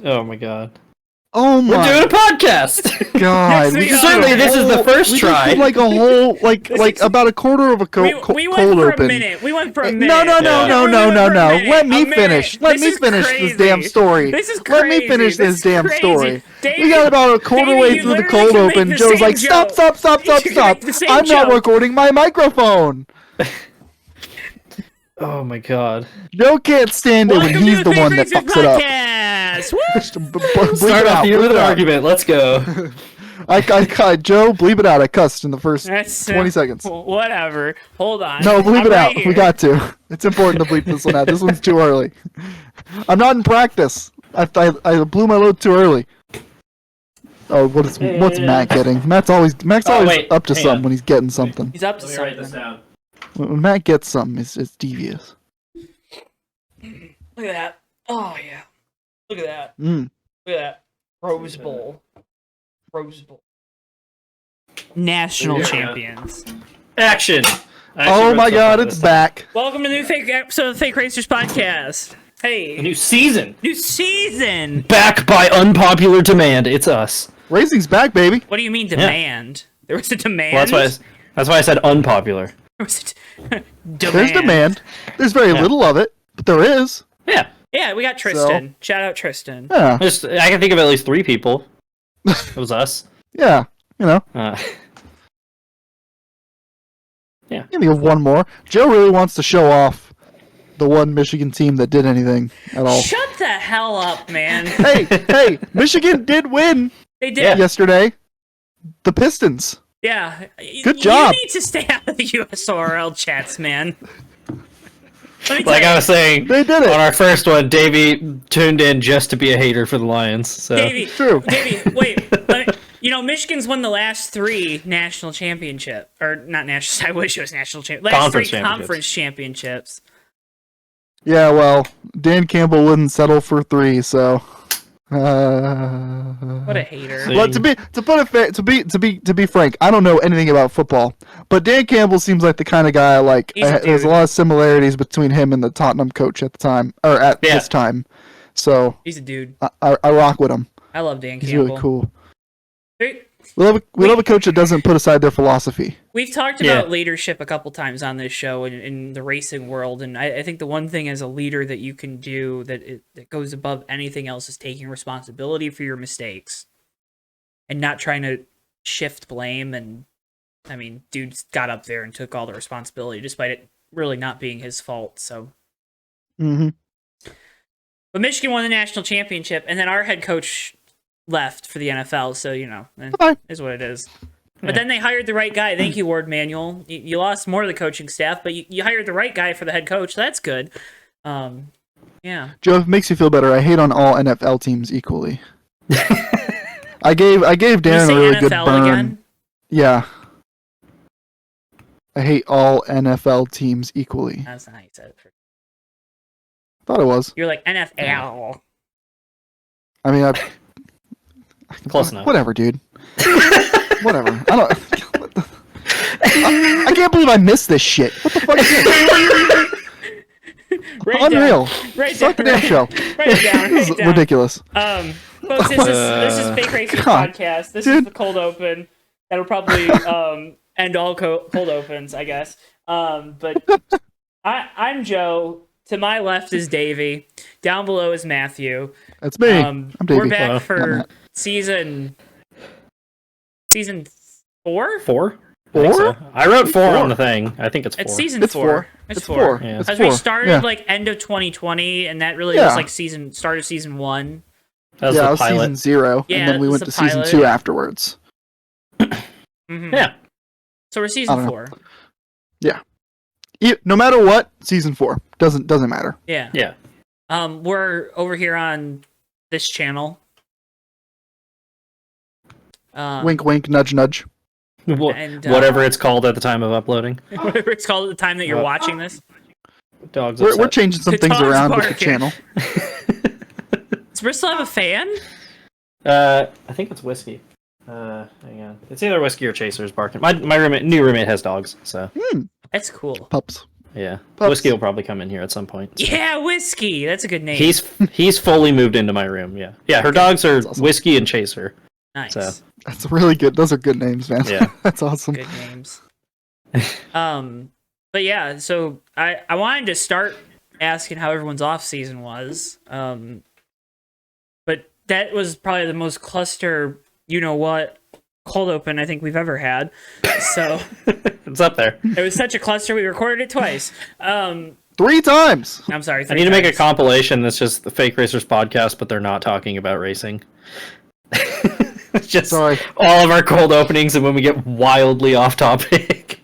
Oh my god. Oh my We're doing a podcast! god! Yes, we are. Certainly this is the first we try. Just did like a whole, like about a quarter of a we went cold for open. a minute. We went for a minute. No. Let me A finish. minute. Let This me is finish crazy. this damn story. This is Let me crazy. finish This this is damn crazy. story. Davey, We got about a quarter Davey, way you through the literally cold can make open. the Joe's same like, joke. stop. You can make the same I'm not joke. recording my microphone. Oh my god. Joe can't stand it when Welcome he's to the one that Fake fucks it up. Podcast. Woo! Bleep Start it off out, here bleep with it an out. argument. Let's go. Joe, bleep it out. I cussed in the first That's 20 seconds. Whatever. Hold on. No, bleep I'm it right out. here. We got to. It's important to bleep this one out. This one's too early. I'm not in practice. I blew my load too early. Oh, what's Matt getting? Matt's always wait, up to hang something on. when he's getting something. He's up to Let me write this something. down. When Matt gets something, it's devious. Look at that. Oh yeah. Look at that. Mm. Look at that. Rose Bowl. Rose Bowl. National There we go. champions. Action! Oh my god, it's back. Welcome to the new fake episode of the Fake Racers podcast. A Hey, new season! new season. Back by unpopular demand. It's us. Racing's back, baby. What do you mean demand? There was a demand. Well, that's why I said unpopular. There was a demand. There's demand. There's very little of it, but there is. Yeah. Yeah, we got Tristan. Shout out Tristan. Yeah. I can think of at least 3 people. It was us. Yeah. You know, Yeah. you think of one more. Joe really wants to show off the one Michigan team that did anything at all. Shut the hell up, man. hey, Michigan did win They did. yesterday. The Pistons. Yeah. Good job. You need to stay out of the USORL chats, man. Let me tell Like you, I was saying, They did it. on our first one, Davey tuned in just to be a hater for the Lions. So Davey, True. Davey, wait. Michigan's won the last 3 national championship, or not national. I wish it was national champ. Last Conference 3 championships. conference championships. Yeah, well, Dan Campbell wouldn't settle for 3, so. What a hater. See. Well, to be frank, I don't know anything about football, but Dan Campbell seems like the kind of guy I like. He's a There's a dude. lot of similarities between him and the Tottenham coach at the time, or at Yeah. this time. So He's a dude. I rock with him. I love Dan He's Campbell. really cool. Hey, We love a coach that doesn't put aside their philosophy. We've talked Yeah. about leadership a couple times on this show in the racing world, and I think the one thing as a leader that you can do that goes above anything else is taking responsibility for your mistakes and not trying to shift blame. And I mean, dude got up there and took all the responsibility despite it really not being his fault. So, Mm-hmm. but Michigan won the national championship, and then our head coach left for the NFL. So Bye. is what it is. But then they hired the right guy. Thank you, Ward Manuel. You lost more of the coaching staff, but you hired the right guy for the head coach. So that's good. Yeah. Joe, if it makes you feel better, I hate on all NFL teams equally. I gave Did you Darren say a really good NFL burn. again? Yeah. I hate all NFL teams equally. That's not how you said it. Thought it was. You're like NFL. I mean, Close enough. Whatever, dude. Whatever. I can't believe I missed this shit. What the fuck is this? Unreal. Right Start the down. damn show. Write it down. This is Write it down. ridiculous. Folks, this is Fake Racers God, podcast. This dude. is the cold open. That'll probably end all cold opens, I guess. But I'm Joe. To my left is Davey. Down below is Matthew. That's me. I'm Davey. We're back Not for Matt. season 4. 4? Four? I wrote 4 4. on the thing. I think it's 4. It's season It's 4. four. It's It's 4. four. Yeah. It's As four. we started Yeah. like end of 2020, and that really Yeah. was like start of season 1. That was Yeah, it the was pilot. season 0, Yeah, and then we it was went to the season pilot. 2 afterwards. Mhm. Yeah. So we're I season don't know. 4. No matter what, season 4 doesn't matter. Yeah. Yeah. We're over here on this channel. Wink, wink, nudge, nudge. And, Whatever it's called at the time of uploading. whatever it's called at the time that you're watching this. Dogs We're upset. changing some The things dog's around with the barking. channel. Does Bristol have a fan? I think it's whiskey. Hang on. It's either whiskey or Chasers barking. My new roommate has dogs, so That's cool. Pups. Yeah. Pups. Whiskey will probably come in here at some point. so. Yeah, Whiskey. That's a good name. He's fully moved into my room. Yeah. Yeah. Her dogs are awesome. Whiskey and Chaser. nice. so. That's really good. Those are good names, man. Yeah. That's awesome. Good names. But yeah, so I wanted to start asking how everyone's off season was. But that was probably the most cluster, you know what, cold open I think we've ever had. So It's up there. it was such a cluster. We recorded it twice. 3 times. I'm sorry. I need to make a 3 times. compilation that's just the Fake Racers podcast, but they're not talking about racing. It's just Sorry. all of our cold openings and when we get wildly off topic.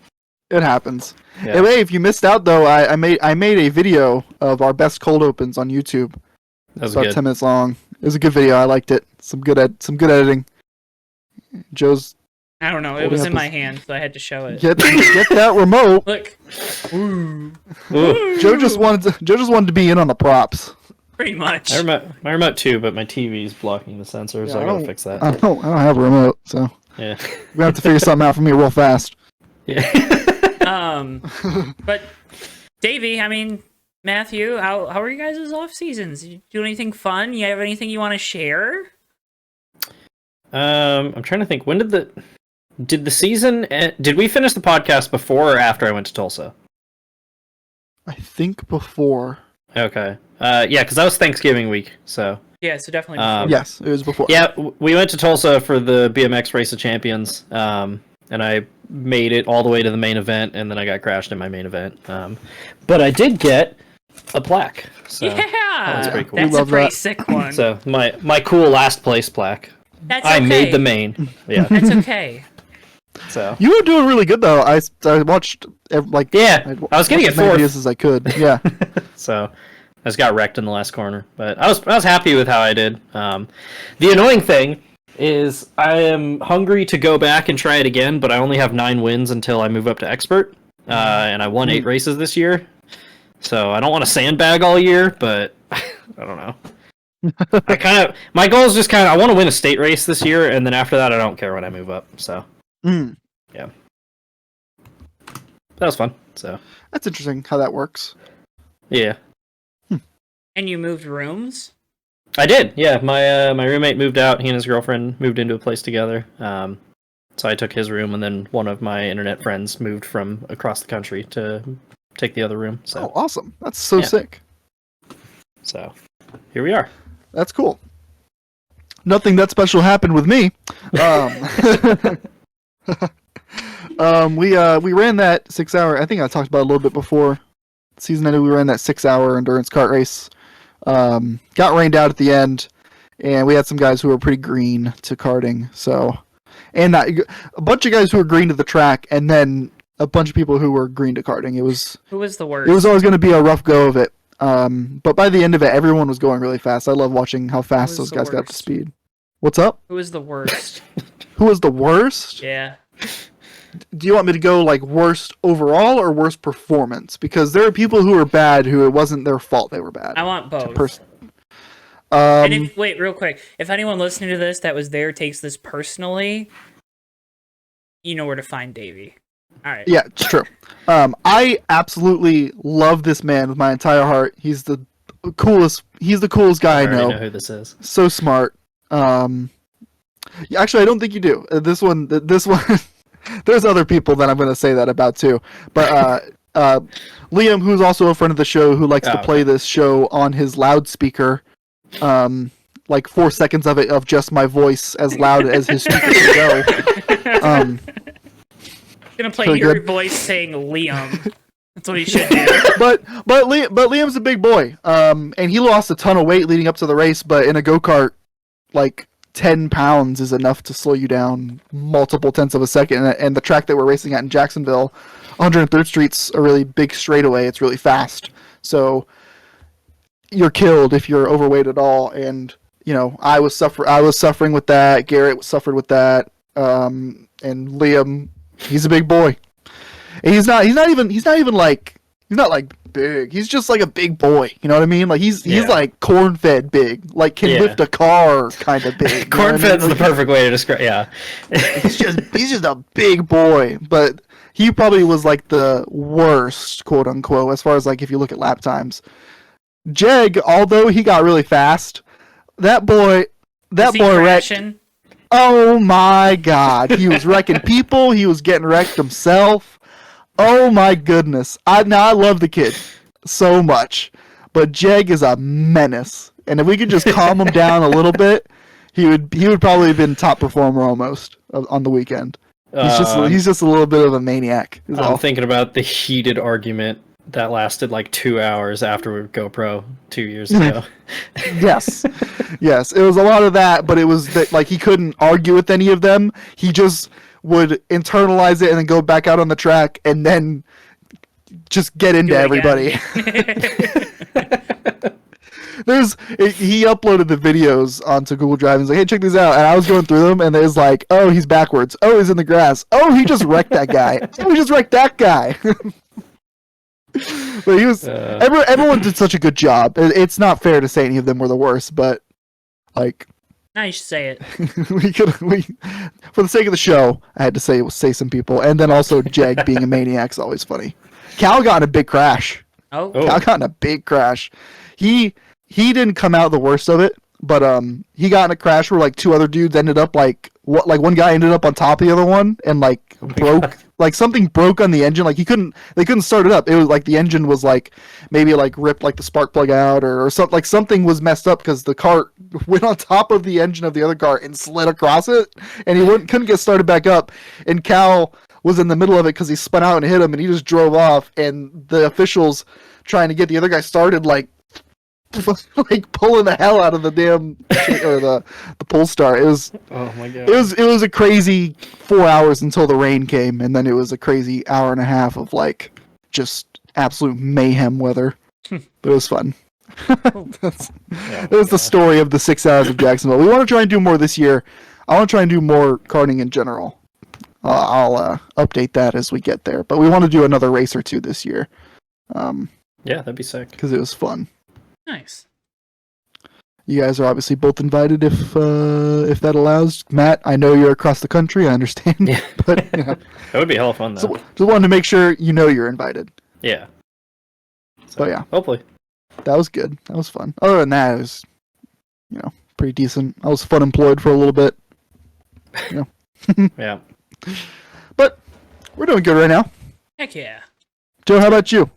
It happens. Yeah. Hey, if you missed out though, I made a video of our best cold opens on YouTube. That was About good. 10 minutes long. It was a good video. I liked it. Some good editing. Joe's I don't know. It Holding was up in my his- hand, so I had to show it. get that remote. Look. Ooh. Joe just wanted to be in on the props. Pretty much. My remote too, but my TV's blocking the sensor, so Yeah, I I gotta don't- fix that. I don't have a remote, so Yeah. we're gonna have to figure something out for me real fast. Yeah. But Davey, I mean, Matthew, how are you guys' off seasons? Did you do anything fun? You have anything you want to share? I'm trying to think. When did the season did we finish the podcast before or after I went to Tulsa? I think before. Okay. Yeah, because that was Thanksgiving week. So Yeah, so definitely. Yes, it was before. yeah, we went to Tulsa for the BMX Race of Champions. And I made it all the way to the main event, and then I got crashed in my main event. But I did get a plaque. So, yeah, that's pretty cool. That's We a love pretty that. sick one. so my cool last place plaque. That's I okay. made the main. Yeah. That's okay. So You were doing really good though. I watched yeah, I was gonna watched get as many fourth. videos as I could. Yeah. So I just got wrecked in the last corner, but I was happy with how I did. The annoying thing is I am hungry to go back and try it again, but I only have 9 wins until I move up to expert, and I won 8 races this year. So I don't want to sandbag all year, but I don't know. My goal is just I want to win a state race this year, and then after that I don't care when I move up. So Mm. that was fun. So That's interesting how that works. yeah. And you moved rooms? I did, yeah. My roommate moved out. He and his girlfriend moved into a place together. So I took his room, and then one of my internet friends moved from across the country to take the other room. So, Oh, awesome. That's so Yeah. sick. so here we are. That's cool. Nothing that special happened with me. We ran that 6-hour. I think I talked about it a little bit before. Season ended. We ran that 6-hour endurance kart race. Got rained out at the end, and we had some guys who were pretty green to karting. So, and a bunch of guys who were green to the track, and then a bunch of people who were green to karting. It was Who was the worst? always going to be a rough go of it. But by the end of it, everyone was going really fast. I love watching how fast Who was those the guys got up to worst? speed. What's up? Who was the worst? Who was the worst? Yeah. Do you want me to go like worst overall or worst performance? Because there are people who are bad who it wasn't their fault they were bad. I want both. Um, And wait, real quick. If anyone listening to this that was there takes this personally, you know where to find Davey. All right. yeah, it's true. I absolutely love this man with my entire heart. He's the coolest. He's the coolest guy I already know. know who this is. So smart. Yeah, actually, I don't think you do. This one. There's other people that I'm going to say that about too. But Liam, who's also a friend of the show, who likes to play this show on his loudspeaker, like 4 seconds of it of just my voice as loud as his speaker can go. Gonna play Really your good. voice saying Liam. That's what he should do. but Liam's a big boy, and he lost a ton of weight leading up to the race. But in a go-kart, like 10 pounds is enough to slow you down multiple tenths of a second. And the track that we're racing at in Jacksonville, 103rd Street's a really big straightaway. It's really fast, so you're killed if you're overweight at all. And you know, I was suffering with that. Garrett suffered with that. And Liam, he's a big boy. And he's not like big. He's just like a big boy. You know what I mean? Like he's like corn-fed big. Like can lift a car kind of big. Corn-fed's the perfect way to describe. Yeah. he's just a big boy. But he probably was like the worst, quote unquote, as far as like if you look at lap times. Jeg, although he got really fast, that boy wrecked. crashing? Oh my god, he was wrecking people. He was getting wrecked himself. Oh my goodness. I love the kid so much, but Jeg is a menace. And if we could just calm him down a little bit, he would probably have been top performer almost on the weekend. He's just a little bit of a maniac. I'm thinking about the heated argument that lasted like 2 hours after GoPro 2 years ago. Yes, it was a lot of that, but it was that like he couldn't argue with any of them. He just would internalize it and then go back out on the track and then just get into everybody. He uploaded the videos onto Google Drive and was like, hey, check these out. And I was going through them and there's like, oh, he's backwards. Oh, he's in the grass. Oh, he just wrecked that guy. Oh, he just wrecked that guy. But he was everyone did such a good job. It's not fair to say any of them were the worst, but like Now you should say it. we for the sake of the show, I had to say some people, and then also Jeg being a maniac is always funny. Cal got in a big crash. Oh. Cal got in a big crash. He didn't come out the worst of it, but he got in a crash where like two other dudes ended up like one guy ended up on top of the other one and like broke like something broke on the engine. Like they couldn't start it up. It was like the engine was like maybe like ripped like the spark plug out or something, like something was messed up because the car went on top of the engine of the other car and slid across it, and he couldn't get started back up. And Cal was in the middle of it because he spun out and hit him, and he just drove off. And the officials trying to get the other guy started like pulling the hell out of the damn or the Polestar. It was Oh my god. it was a crazy 4 hours until the rain came, and then it was a crazy hour and a half of like just absolute mayhem weather. But it was fun. It was the story of the 6 hours of Jacksonville. We want to try and do more this year. I want to try and do more karting in general. I'll update that as we get there. But we want to do another race or two this year. Yeah, that'd be sick. Because it was fun. Nice. You guys are obviously both invited if that allows. Matt, I know you're across the country. I understand. Yeah. But you know, That would be hella fun though. so just wanted to make sure you know you're invited. Yeah. So, But yeah, hopefully. that was good. That was fun. Other than that, it was, pretty decent. I was fun employed for a little bit. Yeah. But we're doing good right now. Heck yeah. Joe, how about you?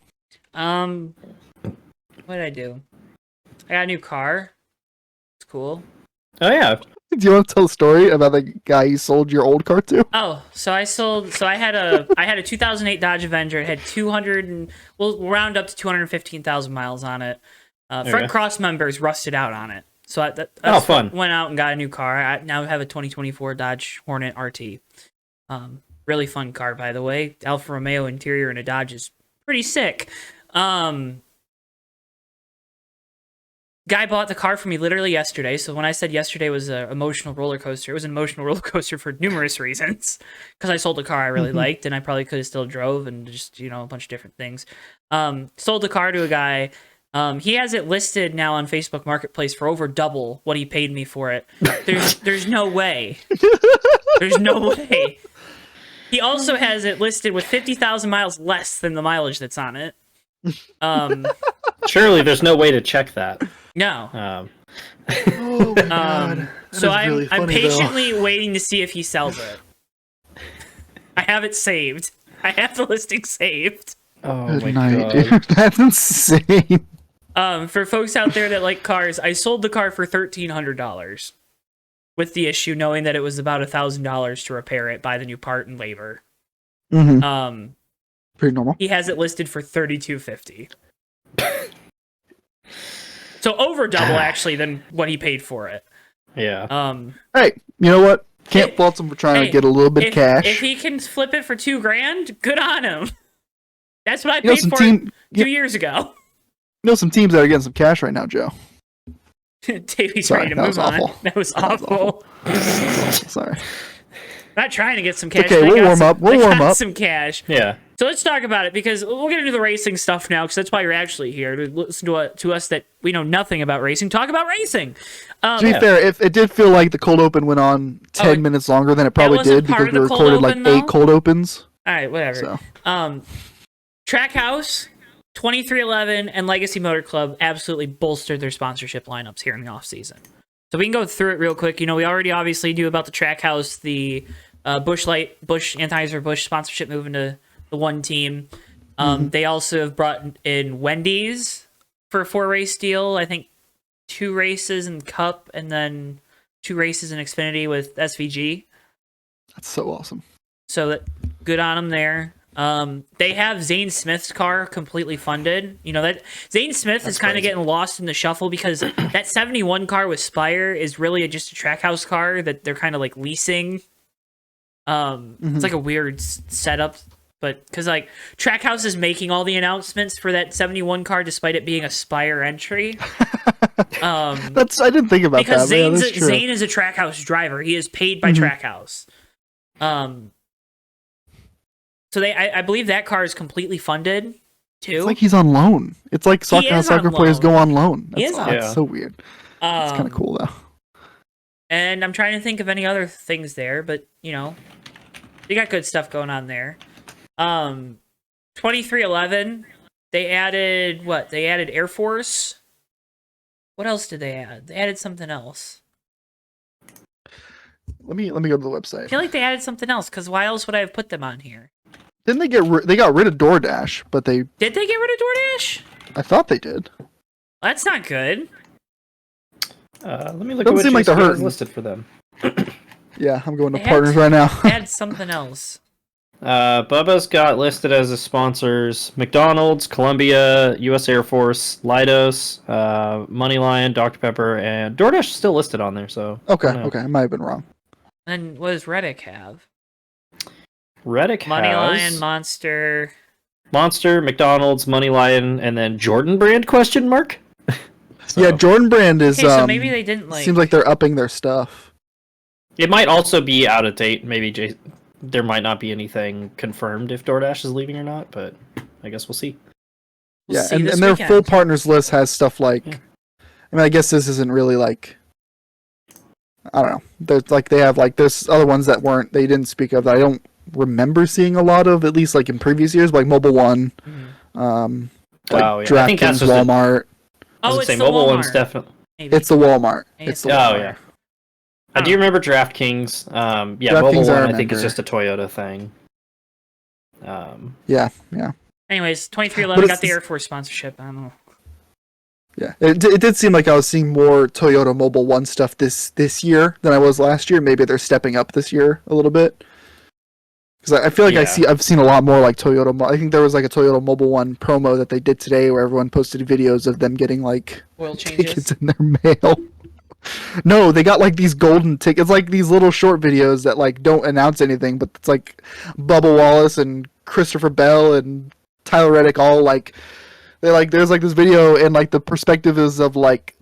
What did I do? I got a new car. It's cool. Oh yeah. Do you want to tell a story about the guy you sold your old car to? Oh, so I had a 2008 Dodge Avenger. It had 200 and we'll round up to 215,000 miles on it. Front cross members rusted out on it. So I fun. Went out and got a new car. I now have a 2024 Dodge Hornet RT. Really fun car, by the way. Alfa Romeo interior in a Dodge is pretty sick. Guy bought the car for me literally yesterday. So when I said yesterday was an emotional roller coaster, it was an emotional roller coaster for numerous reasons. Because I sold a car I really liked, and I probably could have still drove, and just a bunch of different things. Sold the car to a guy. He has it listed now on Facebook Marketplace for over double what he paid me for it. There's no way. There's no way. He also has it listed with 50,000 miles less than the mileage that's on it. Surely there's no way to check that. No. Oh my god. So I'm patiently waiting to see if he sells it. I have it saved. I have the listing saved. Oh Good my night, god. dude. That's insane. For folks out there that like cars, I sold the car for $1,300 with the issue knowing that it was about $1,000 to repair it, buy the new part and labor. Mm-hmm. Pretty normal. He has it listed for $3,250. So over double actually than what he paid for it. Yeah. Hey, you know what? Can't fault him for trying to get a little bit of cash. If he can flip it for $2,000, good on him. That's what I You know, paid some for team- it 2 years ago. You know some teams that are getting some cash right now, Joe. Davey's Sorry, ready to that move was on. awful. That was That was awful. Sorry. Not trying to get some cash. Okay, but I we'll got warm some- up. We'll I warm got up. some cash. Yeah. So let's talk about it because we're going to do the racing stuff now because that's why you're actually here to listen to us that we know nothing about racing. Talk about racing. To be fair, if it did feel like the cold open went on 10 minutes longer than it probably wasn't did part because of we the cold recorded like open, 8 though? cold opens. All right, whatever. So Trackhouse, 2311, and Legacy Motor Club absolutely bolstered their sponsorship lineups here in the offseason. So we can go through it real quick. You know, we already obviously knew about the Trackhouse, the Anheuser-Busch sponsorship moving to the one team. They also have brought in Wendy's for a 4-race deal. I think 2 races in Cup and then 2 races in Xfinity with SVG. that's so awesome. So that good on them there. They have Zane Smith's car completely funded. You know that Zane Smith is kind of crazy. getting lost in the shuffle because that 71 car with Spire is really just a Trackhouse car that they're kind of like leasing. It's like a weird setup, but because like Trackhouse is making all the announcements for that 71 car despite it being a Spire entry. I didn't think about Because that. But yeah, that's true. Zane is a Trackhouse driver. He is paid by Trackhouse. So I believe that car is completely funded too. It's like he's on loan. It's like He is soccer on players loan. go on loan. He That's, is on that's loan. so weird. It's kind of cool though. And I'm trying to think of any other things there, but you know, you got good stuff going on there. 2311, they added what? They added Air Force. What else did they add? They added something else. Let me go to the I website. feel like they added something else because why else would I have put them on here? Didn't they they got rid of DoorDash, but Did they get rid of DoorDash? I thought they did. That's not good. Let me look Doesn't at what seem like they're JCO has hurting. listed for them. Yeah, I'm going to They partners had- right now. Add something else. Bubba's got listed as his sponsors McDonald's, Columbia, U.S. Air Force, Leidos, Moneyline, Dr. Pepper, and DoorDash is still listed on there. So Okay, I don't know. okay, I might have been wrong. And what does Reddick have? Reddick Moneyline, has Monster. Monster, McDonald's, Moneyline, and then Jordan Brand question mark. So, Yeah, Jordan Brand is. Okay, so maybe they didn't like. Seems like they're upping their stuff. it might also be out of date. Maybe there might not be anything confirmed if DoorDash is leaving or not, but I guess we'll see. We'll Yeah, see and this their weekend. full partners list has stuff like. Yeah. I mean, I guess this isn't really like. I don't know. There's like they have like there's other ones that they didn't speak of that I don't remember seeing a lot of, at least like in previous years, like Mobile One, Mhm. like Oh, yeah. I think that's DraftKings, just a- Walmart. Oh, it's the Mobile Walmart. one's definitely. Maybe. It's the Walmart. Maybe It's the Oh Walmart. yeah. I do remember DraftKings. Yeah, DraftKings, Mobile I One I think is remember. just a Toyota thing. Yeah. Anyways, But 2311 it's- got the Air Force sponsorship. I don't know. Yeah, it did seem like I was seeing more Toyota Mobile One stuff this year than I was last year. Maybe they're stepping up this year a little bit. Because I feel like Yeah. I've seen a lot more like Toyota. I think there was like a Toyota Mobile One promo that they did today where everyone posted videos of them getting like Oil changes. tickets in their mail. No, they got like these golden tickets, like these little short videos that like don't announce anything, but it's like Bubba Wallace and Christopher Bell and Tyler Reddick all like they like there's like this video and like the perspective is of like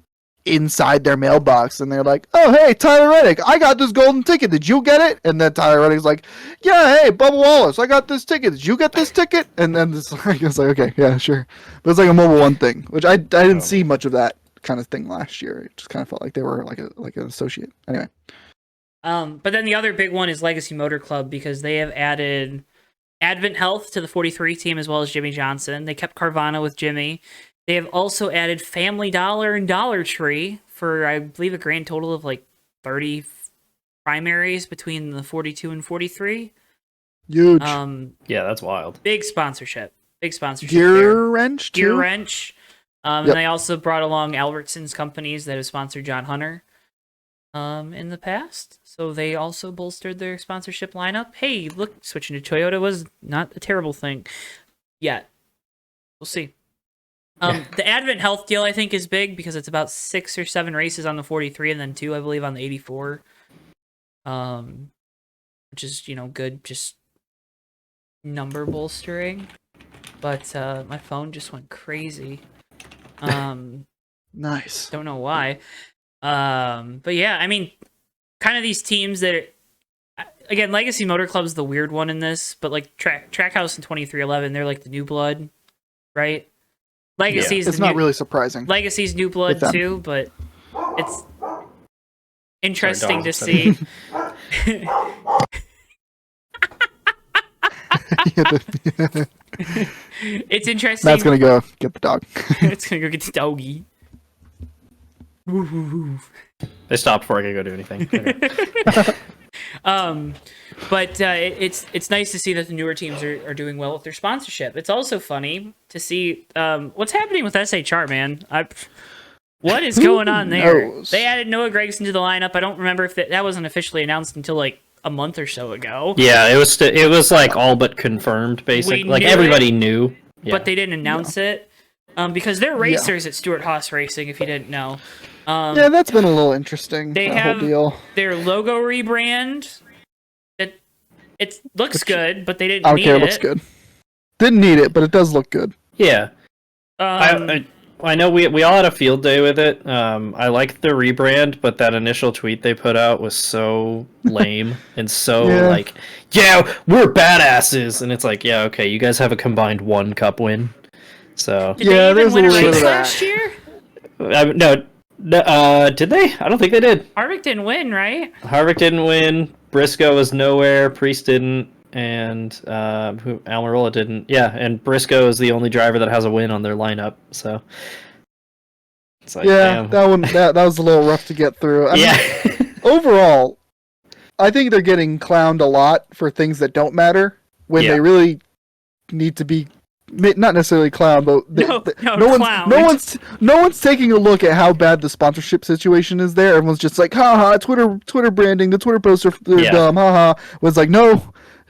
inside their mailbox and they're like, oh hey Tyler Reddick, I got this golden ticket, did you get it? And then Tyler Reddick's like, yeah, hey Bubba Wallace, I got this ticket, did you get this ticket? And then it's like okay, yeah, sure. But it's like a Mobile One thing, which I didn't see much of that kind of thing last year. It just kind of felt like they were like an associate. Anyway. But then the other big one is Legacy Motor Club because they have added Advent Health to the 43 team as well as Jimmy Johnson. They kept Carvana with Jimmy. They have also added Family Dollar and Dollar Tree for, I believe, a grand total of like 30 primaries between the 42 and 43. Huge. Yeah, that's wild. Big sponsorship. Big sponsorship. Gear there. wrench too? Gear Wrench. And Yep. they also brought along Albertsons companies that have sponsored John Hunter in the past. So they also bolstered their sponsorship lineup. Hey, look, switching to Toyota was not a terrible thing yet. We'll see. The Advent Health deal, I think, is big because it's about 6 or 7 races on the 43 and then 2, I believe, on the 84. Which is, good, just number bolstering. But my phone just went crazy. Nice. Don't know why. But yeah, I mean, kind of these teams that again, Legacy Motor Club's the weird one in this, but like Trackhouse and 2311, they're like the new blood, right? Legacy's It's the not new, really surprising. Legacy's new blood with them. too, but it's interesting dog's to upsetting. see. It's interesting. Matt's gonna go get the dog. It's gonna go get the doggy. They stopped before I could go do anything. Okay. But it's nice to see that the newer teams are doing well with their sponsorship. It's also funny to see what's happening with SHR, man. What is going on there? knows? They added Noah Gregson to the lineup. I don't remember if that wasn't officially announced until like a month or so ago. Yeah, it was like all but confirmed, basically. We Like knew everybody knew. Yeah. But they didn't announce it because they're racers at Stewart Haas Racing. If you didn't know, Yeah, that's been a little interesting. They that have whole deal. their logo rebrand. It looks good, but they didn't I don't need care. it. It looks good. Didn't need it, but it does look good. Yeah. I know we all had a field day with it. I liked the rebrand, but that initial tweet they put out was so lame and so Yeah. like, yeah, we're badasses, and it's like, yeah, okay, you guys have a combined 1 cup win, so Did Yeah, they even there's a win a little bit race of that. last year? no, did they? I don't think they did. Harvick didn't win, right? Harvick didn't win. Briscoe was nowhere. Priest didn't, and Almirola didn't. Yeah, and Briscoe is the only driver that has a win on their lineup. So it's like, Yeah, damn. that one that was a little rough to get through. I mean, Yeah. overall, I think they're getting clowned a lot for things that don't matter when Yeah. they really need to be not necessarily clowned, but no one's taking a look at how bad the sponsorship situation is there. Everyone's just like, haha, Twitter branding, the Twitter posts are Yeah. dumb, haha. Was like, no,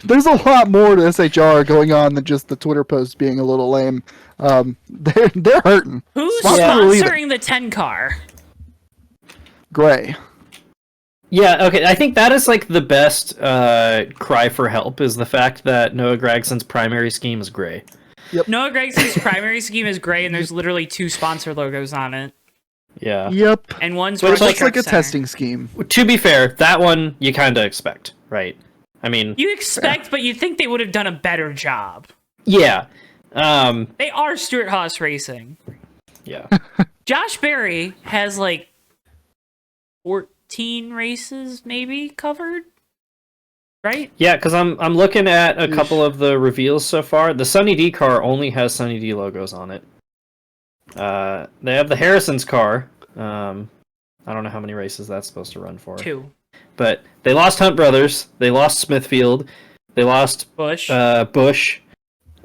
there's a lot more to SHR going on than just the Twitter posts being a little lame. They're hurting. Who's Sponsor leader. sponsoring the 10 car? Gray. Yeah, okay. I think that is like the best cry for help is the fact that Noah Gregson's primary scheme is gray. Noah Gregson's primary scheme is gray, and there's literally 2 sponsor logos on it, Yeah. Yep. and one's But Rush it's Looks Truck like a Center. testing scheme. To be fair, that one you kind of expect, right? I mean, You expect, but you think they would have done a better job. yeah. They are Stewart Haas Racing. Yeah. Josh Berry has like 14 races maybe covered, right? Yeah, because I'm looking at a couple of the reveals so far. The Sunny D car only has Sunny D logos on it. They have the Harrison's car. I don't know how many races that's supposed to run for. 2. But they lost Hunt Brothers. They lost Smithfield. They lost Bush. Bush.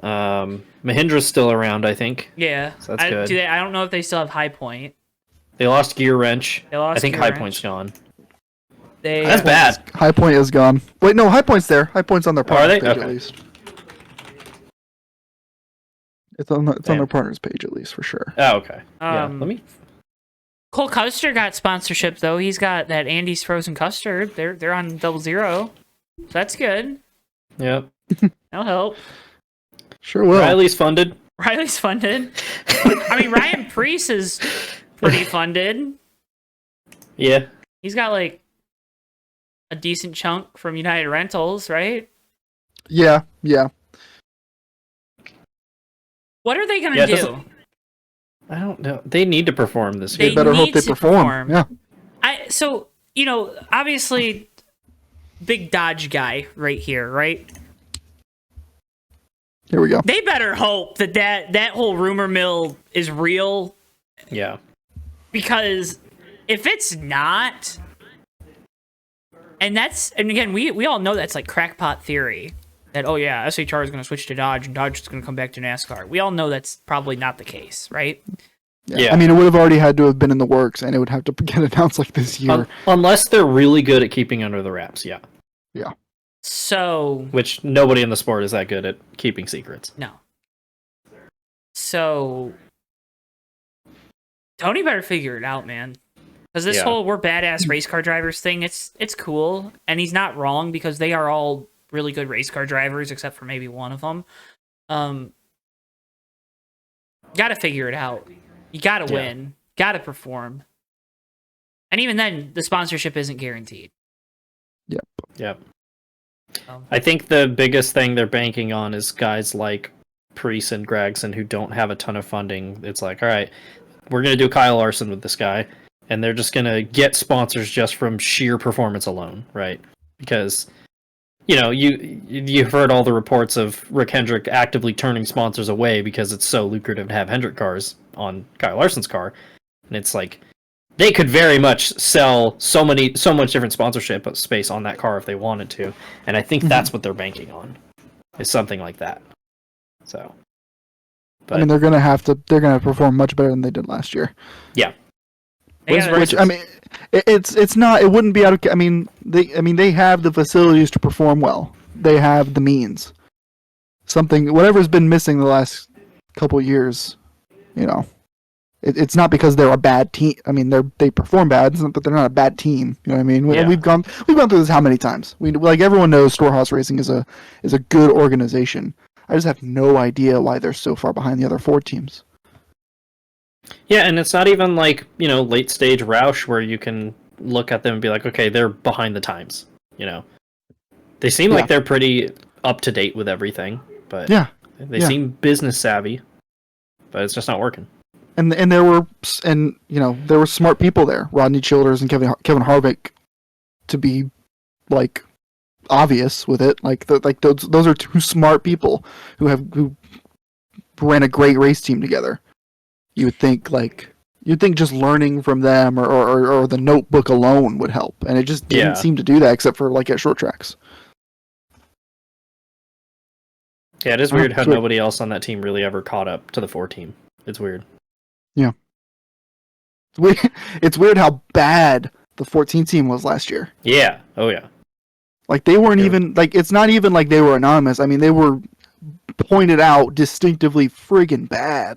Mahindra's still around, I think. Yeah. So that's good. I don't know if they still have High Point. They lost Gear Wrench. They lost I think Gear High Wrench. Point's gone. They That's bad. High Point is gone. Wait, no, High Point's there. High Point's on their are partners they? page Okay. at least. It's on Damn. their partners page at least for sure. Oh, okay. Yeah. Um, Let me. Cole Custer got sponsorship though. He's got that Andy's Frozen Custard. They're on 00. So that's good. Yep. That'll help. Sure will. Riley's funded. Riley's funded. I mean, Ryan Priest is pretty funded. Yeah. He's got like a decent chunk from United Rentals, right? Yeah. What are they gonna Yeah, it do? doesn't- I don't know. They need to perform this They year. They better hope need they to perform. perform. Yeah. So obviously, big Dodge guy right here, right? Here we go. They better hope that whole rumor mill is real, Yeah. because if it's not, and again, we all know that's like crackpot theory that, oh yeah, SHR is going to switch to Dodge and Dodge is going to come back to NASCAR. We all know that's probably not the case, right? Yeah. I mean, it would have already had to have been in the works, and it would have to get announced like this year. Unless they're really good at keeping under the wraps, yeah. So Which nobody in the sport is that good at keeping secrets. no. So Tony better figure it out, man. Because this Yeah. whole "we're badass race car drivers" thing, it's cool, and he's not wrong because they are all really good race car drivers, except for maybe one of them. Got to figure it out. You got to Yeah. win. Got to perform. And even then, the sponsorship isn't guaranteed. Yep. Um, I think the biggest thing they're banking on is guys like Priest and Gregson who don't have a ton of funding. It's like, all right, we're going to do Kyle Larson with this guy, and they're just going to get sponsors just from sheer performance alone, right? Because you've heard all the reports of Rick Hendrick actively turning sponsors away because it's so lucrative to have Hendrick cars on Kyle Larson's car, and it's like they could very much sell so much different sponsorship space on that car if they wanted to, and I think that's what they're banking on, is something like that. So, I mean, they're gonna perform much better than they did last year. Yeah. Which I mean, it's not. It wouldn't be out of. I mean, they have the facilities to perform well. They have the means. Whatever's been missing the last couple years, it's not because they're a bad team. I mean, they perform bad, but they're not a bad team. You know what I mean? Yeah. We've gone through this how many times? Like everyone knows, Storehouse Racing is a good organization. I just have no idea why they're so far behind the other 4 teams. Yeah, and it's not even like, late stage Roush where you can look at them and be like, okay, they're behind the times. They seem like they're pretty up to date with everything, but they seem business savvy, but it's just not working. And there were smart people there, Rodney Childers and Kevin Harvick, to be like obvious with it. Those are 2 smart people who ran a great race team together. You'd think just learning from them or the notebook alone would help, and it just didn't seem to do that except for like at short tracks. Yeah, it is weird how nobody else on that team really ever caught up to the 4 team. It's weird. Yeah. It's weird how bad the 14 team was last year. Yeah. Oh yeah. Like they weren't even it's not even like they were anonymous. I mean, they were pointed out distinctively friggin' bad.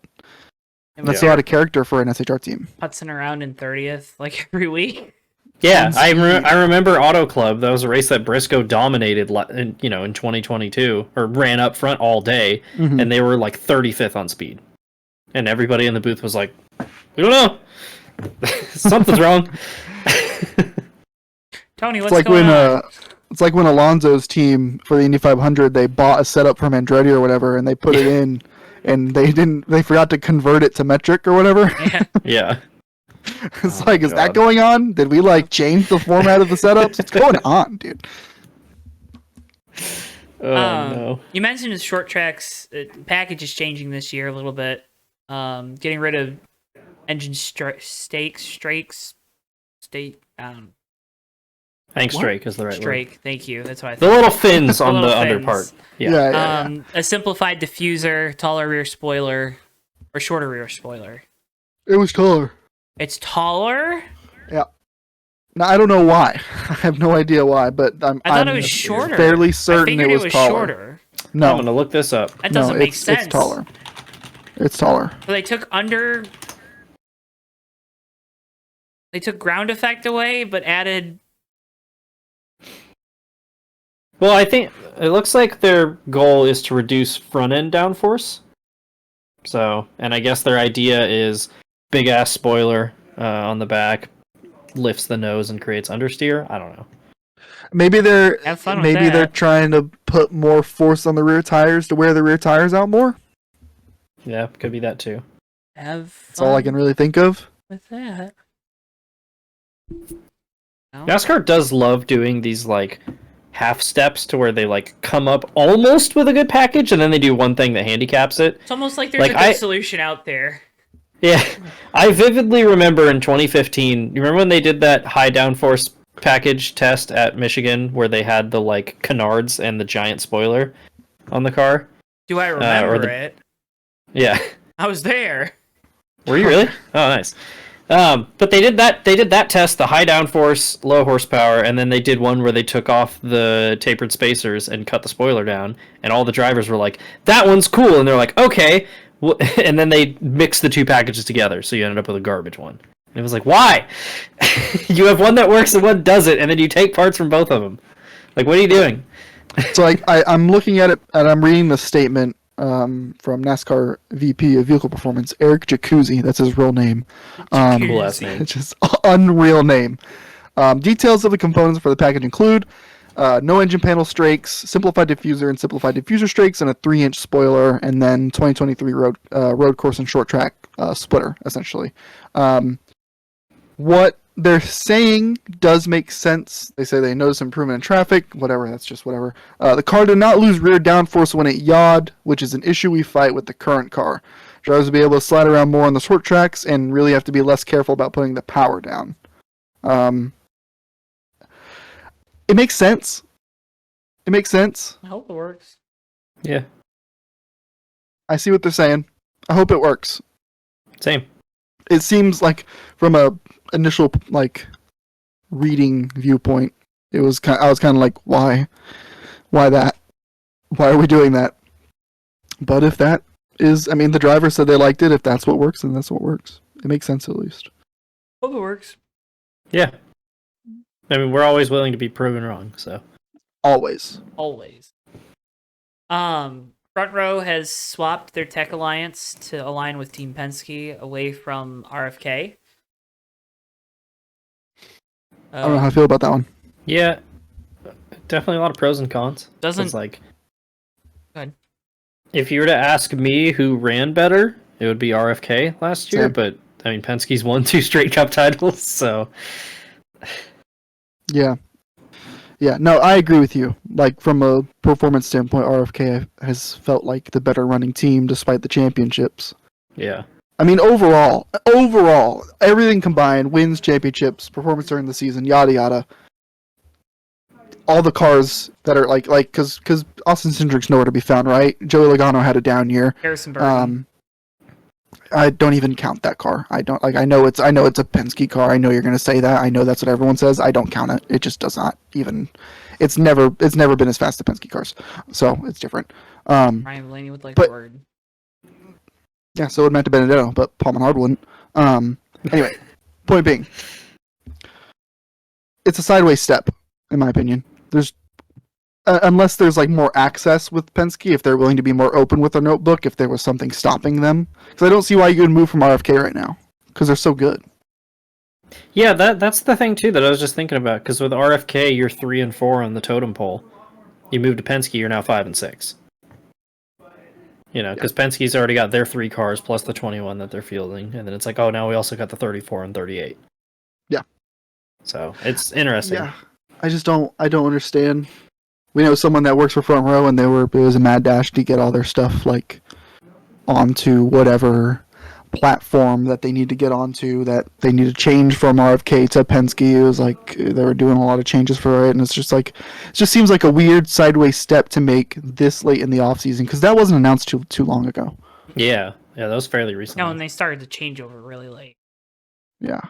That's out of character for an SHR team. Putzing around in 30th like every week. Yeah, I remember Auto Club. That was a race that Briscoe dominated, in 2022, or ran up front all day, and they were like 35th on speed, and everybody in the booth was like, "We don't know, something's wrong." Tony, what's going on? It's like when Alonso's team for the Indy 500, they bought a setup from Andretti or whatever, and they put it in. And they forgot to convert it to metric or whatever. Yeah. It's is that going on? Did we change the format of the setups? What's going on, dude? Oh no. You mentioned the short tracks package is changing this year a little bit. Getting rid of engine strakes. I think strake is the right Strake, word. Thank you. That's what I thought. The little fins on the fins. under part. Yeah. A simplified diffuser, taller rear spoiler, or shorter rear spoiler. It was taller. It's taller? Yeah. Now, I don't know why. I have no idea why, but I thought it was shorter. Fairly certain it was taller. Shorter. No. I'm going to look this up. That doesn't make sense. It's taller. It's taller. So they took ground effect away, but added... Well, I think it looks like their goal is to reduce front-end downforce. So, and I guess their idea is big-ass spoiler on the back, lifts the nose and creates understeer. I don't know. Maybe they're trying to put more force on the rear tires to wear the rear tires out more. Yeah, could be that too. That's all I can really think of. With that. No? NASCAR does love doing these half steps to where they come up almost with a good package and then they do one thing that handicaps it. It's almost like there's a good solution out there. Yeah. I vividly remember in 2015, you remember when they did that high downforce package test at Michigan where they had the canards and the giant spoiler on the car? Do I remember it? Yeah. I was there. Were you really? Oh, nice. But they did that test, the high downforce, low horsepower, and then they did one where they took off the tapered spacers and cut the spoiler down, and all the drivers were like, that one's cool, and they're like, okay, and then they mixed the 2 packages together, so you ended up with a garbage one. And it was like, why? You have one that works and one doesn't, and then you take parts from both of them. What are you doing? So I'm looking at it, and I'm reading the statement from NASCAR VP of Vehicle Performance, Eric Jacuzzi. That's his real name. Cool last name. It's just unreal name. Details of the components for the package include no engine panel strakes, simplified diffuser and simplified diffuser strakes, and a 3-inch spoiler, and then 2023 road course and short track splitter, essentially. What they're saying does make sense. They say they notice improvement in traffic, whatever, that's just whatever. The car did not lose rear downforce when it yawed, which is an issue we fight with the current car. Drivers will be able to slide around more on the short tracks and really have to be less careful about putting the power down. It makes sense. It makes sense. I hope it works. Yeah, I see what they're saying. I hope it works. same. It seems like from a initial like reading viewpoint, I was kind of like, why that? Why are we doing that? But if that is, I mean, the driver said they liked it. If that's what works, then that's what works. It makes sense at least. Hope it works. Yeah. I mean, we're always willing to be proven wrong, so. Always. Always. Front Row has swapped their tech alliance to align with Team Penske away from RFK. I don't know how I feel about that one. Yeah, definitely a lot of pros and cons. Doesn't- It's like, Go ahead. if you were to ask me who ran better, it would be RFK last year, Same. but I mean, Penske's won 2 straight cup titles, so. Yeah. Yeah, no, I agree with you. Like, from a performance standpoint, RFK has felt like the better running team despite the championships. Yeah. I mean, overall, everything combined, wins, championships, performance during the season, yada yada. All the cars that are because Austin Cindric's nowhere to be found, right? Joey Logano had a down year. Harrison Burton. I don't even count that car. I don't like. I know it's a Penske car. I know you're gonna say that. I know that's what everyone says. I don't count it. It just does not even. It's never been as fast as Penske cars, so it's different. Ryan Blaney would like but- the word. Yeah, so it meant to Benedetto, but Paul Menard wouldn't. Anyway, point being, it's a sideways step, in my opinion. There's unless there's like more access with Penske, if they're willing to be more open with their notebook, if there was something stopping them, because I don't see why you would move from RFK right now, because they're so good. Yeah, that's the thing too that I was just thinking about, because with RFK, you're 3 and 4 on the totem pole. You move to Penske, you're now 5 and 6. You know, because Penske's already got their 3 cars plus the 21 that they're fielding, and then it's like, oh, now we also got the 34 and 38. Yeah. So it's interesting. Yeah, I don't understand. We know someone that works for Front Row, and it was a mad dash to get all their stuff like onto whatever platform that they need to get onto, that they need to change from RFK to Penske. It was like they were doing a lot of changes for it, and it's just like it just seems like a weird sideways step to make this late in the off season, because that wasn't announced too long ago. Yeah, that was fairly recent. No, and they started the changeover really late. Yeah.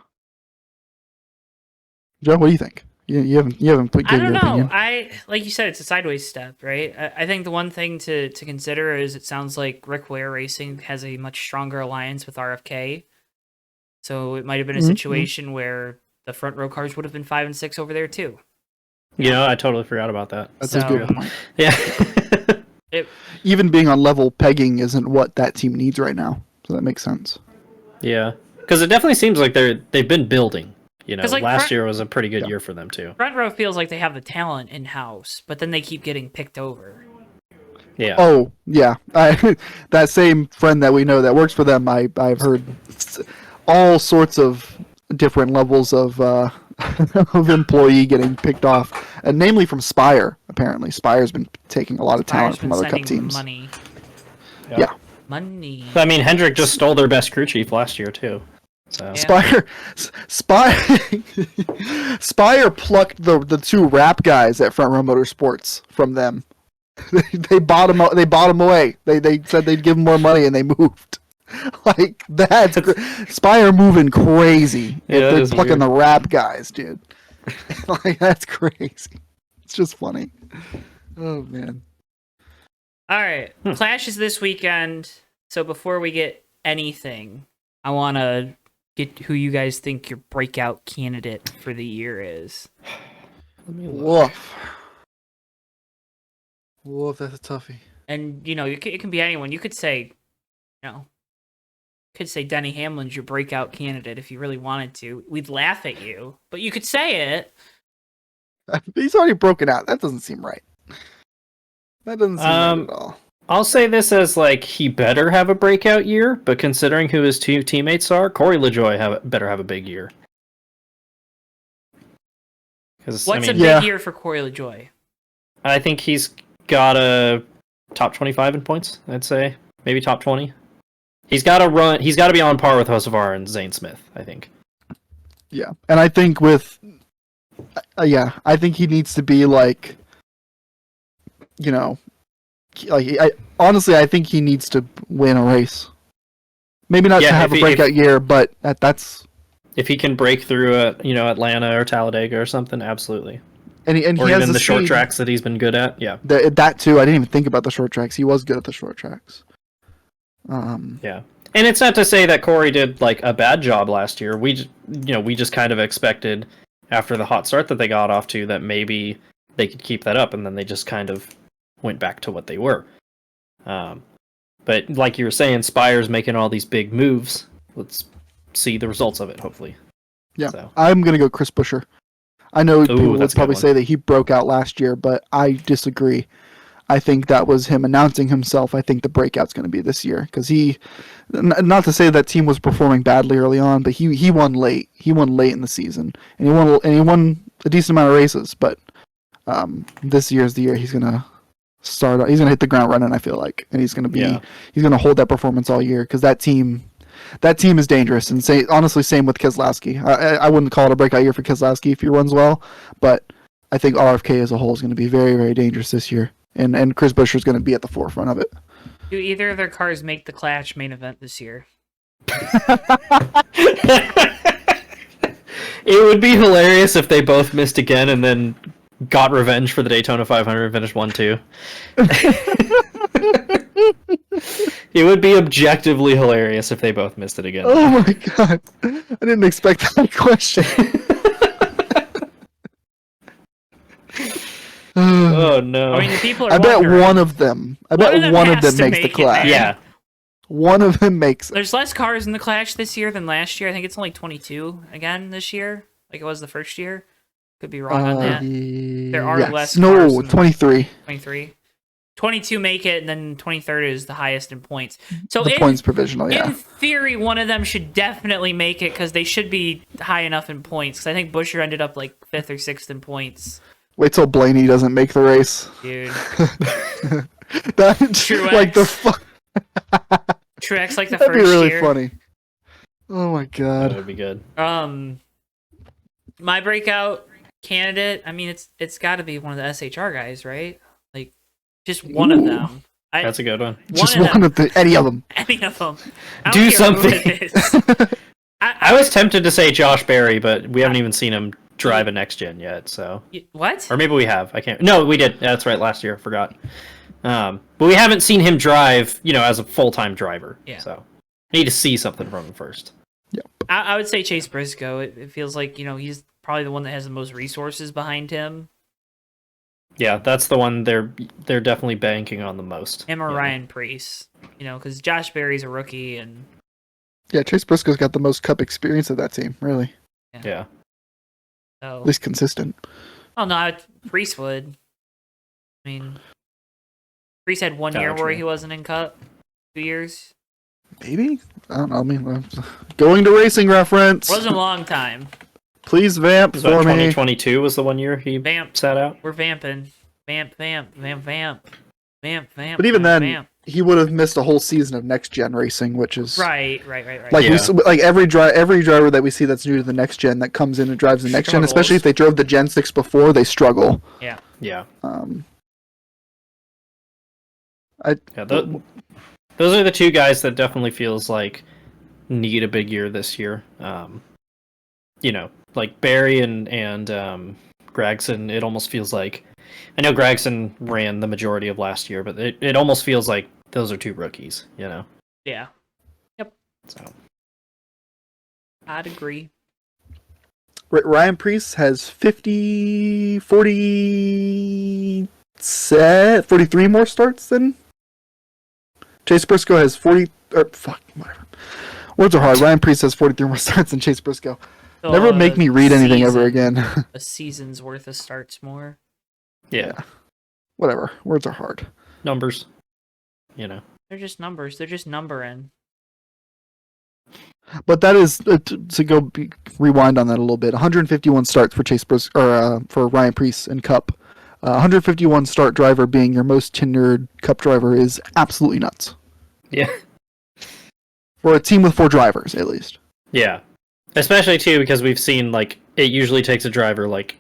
Joe, what do you think? You haven't put I given don't your know. opinion. I like you said, it's a sideways step, right? I think the one thing to consider is it sounds like Rick Ware Racing has a much stronger alliance with RFK, so it might have been a Mhm, situation where the Front Row cars would have been 5 and 6 over there too. You know, I totally forgot about that. That's So- a good point. Yeah. Even being on level pegging isn't what that team needs right now, so that makes sense. Yeah. Because it definitely seems like they've been building. You know, 'Cause, like, last Front- year was a pretty good Yeah. year for them too. Front Row feels like they have the talent in house, but then they keep getting picked over. Yeah. Oh yeah, that same friend that we know that works for them. I've heard all sorts of different levels of of employee getting picked off, and namely from Spire. Apparently, Spire's been taking a lot of talent Spire's from been other cup sending teams. money. Yeah. Money. I mean, Hendrick just stole their best crew chief last year too. So Yeah. Spire plucked the 2 rap guys at Front Row Motorsports from them. They bought them away. They said they'd give them more money, and they moved. Like that's Spire moving crazy. Yeah, that They're is plucking weird. the rap guys, dude. Like that's crazy. It's just funny. Oh man. All right, Clash is this weekend. So before we get anything, I want to get who you guys think your breakout candidate for the year is. let me look. Woof, that's a toughie. And you know, it can be anyone. You could say, Denny Hamlin's your breakout candidate if you really wanted to. We'd laugh at you, but you could say it. He's already broken out. That doesn't seem right. That doesn't seem right at all. I'll say this as like he better have a breakout year, but considering who his 2 teammates are, Corey LaJoy better have a big year. Because What's a big Yeah. year for Corey LaJoy? I think he's got a top 25 in points. I'd say maybe top 20. He's got to run. He's got to be on par with Hocevar and Zane Smith. I think. Yeah, and I think I think he needs to be like, honestly, I think he needs to win a race. Maybe not Yeah, to have if a he- breakout year, but that's If he can break through at Atlanta or Talladega or something, absolutely. and he Or has even the short speed. tracks that he's been good at. Yeah. That too. I didn't even think about the short tracks. He was good at the short tracks. Yeah. And it's not to say that Corey did like a bad job last year. We just kind of expected after the hot start that they got off to that maybe they could keep that up, and then they just kind of went back to what they were. But like you were saying, Spire's making all these big moves. Let's see the results of it, hopefully. Yeah, So. I'm gonna go Chris Buescher. I know people would that's a good probably one. say that he broke out last year, but I disagree. I think that was him announcing himself. I think the breakout's going to be this year because not to say that team was performing badly early on, but he won late. He won late in the season, and he won a decent amount of races. But this year's the year he's going to start. He's going to hit the ground running. I feel like, and he's going to he's going to hold that performance all year because that team is dangerous. And honestly, same with Keselowski. I wouldn't call it a breakout year for Keselowski if he runs well, but I think RFK as a whole is going to be very, very dangerous this year. And Chris Buescher is going to be at the forefront of it. Do either of their cars make the Clash main event this year? It would be hilarious if they both missed again and then got revenge for the Daytona 500 and finished 1-2. It would be objectively hilarious if they both missed it again. Oh my god. I didn't expect that question. Oh no. I mean, the people are I bet wondering. one of them. One of them has to makes the make it, clash. man. Yeah. One of them makes it. There's less cars in the Clash this year than last year. I think it's only 22 again this year, like it was the first year. Could be wrong on that. There are less cars No, in- 23. 23. 22 make it, and then 23rd is the highest in points. So The points provisional, yeah. in theory, one of them should definitely make it because they should be high enough in points. Because I think Buescher ended up like 5th or 6th in points. Wait till Blaney doesn't make the race. Dude. That's Truex. like the fuck. Truex like the That'd be first really year. funny. Oh my That god. would be good. My breakout candidate, I mean, it's got to be one of the SHR guys, right? Like, just one of Ooh. them. That's a good one. Just of them. one of the any of them. Any of them. I Do don't care who something. it is. I was tempted to say Josh Berry, but we haven't even seen him drive a next gen yet, so What? or maybe we have. I can't. No, we did. Yeah, that's right. Last year, I forgot. But we haven't seen him drive, as a full-time driver. Yeah. So need to see something from him first. I would say Chase Briscoe. It feels like, he's probably the one that has the most resources behind him. Yeah, that's the one they're definitely banking on the most. Him or Yeah. Ryan Preece. Because Josh Berry's a rookie, and Yeah, Chase Briscoe's got the most cup experience of that team, really. Yeah. so. At least consistent. Oh, no, Preece would. I mean, Preece had 1 year where Gotcha. he wasn't in Cup. 2 years. Maybe? I don't know. I mean, going to racing reference. Wasn't a long time. Please vamp Was that for me. 2022 was the one year he Vamp. sat out? We're vamping. Vamp, vamp, vamp, vamp. Vamp, vamp. But even vamp, then, vamp. he would have missed a whole season of next gen racing, which is Right. like Yeah. like every driver that we see that's new to the next gen that comes in and drives the next gen, especially if they drove the Gen 6 before, they struggle. Yeah. Yeah. I Yeah. Those are the two guys that definitely feels like need a big year this year. Like Barry and Gregson. It almost feels like I know Gregson ran the majority of last year, but it almost feels like those are two rookies. Yeah. So I'd agree. Ryan Preece has 43 more starts than Chase Briscoe has 40. Whatever. Words are hard. Ryan Preece has 43 more starts than Chase Briscoe. So, Never make me read anything ever again. A season's worth of starts more. yeah, Whatever. Words are hard. numbers. They're just numbers. They're just numbering. But that is rewind on that a little bit. 151 starts for for Ryan Preece in Cup. 151 start driver being your most tenured Cup driver is absolutely nuts. Yeah. For a team with 4 drivers, at least. Yeah. Especially, too, because we've seen, like, it usually takes a driver, like,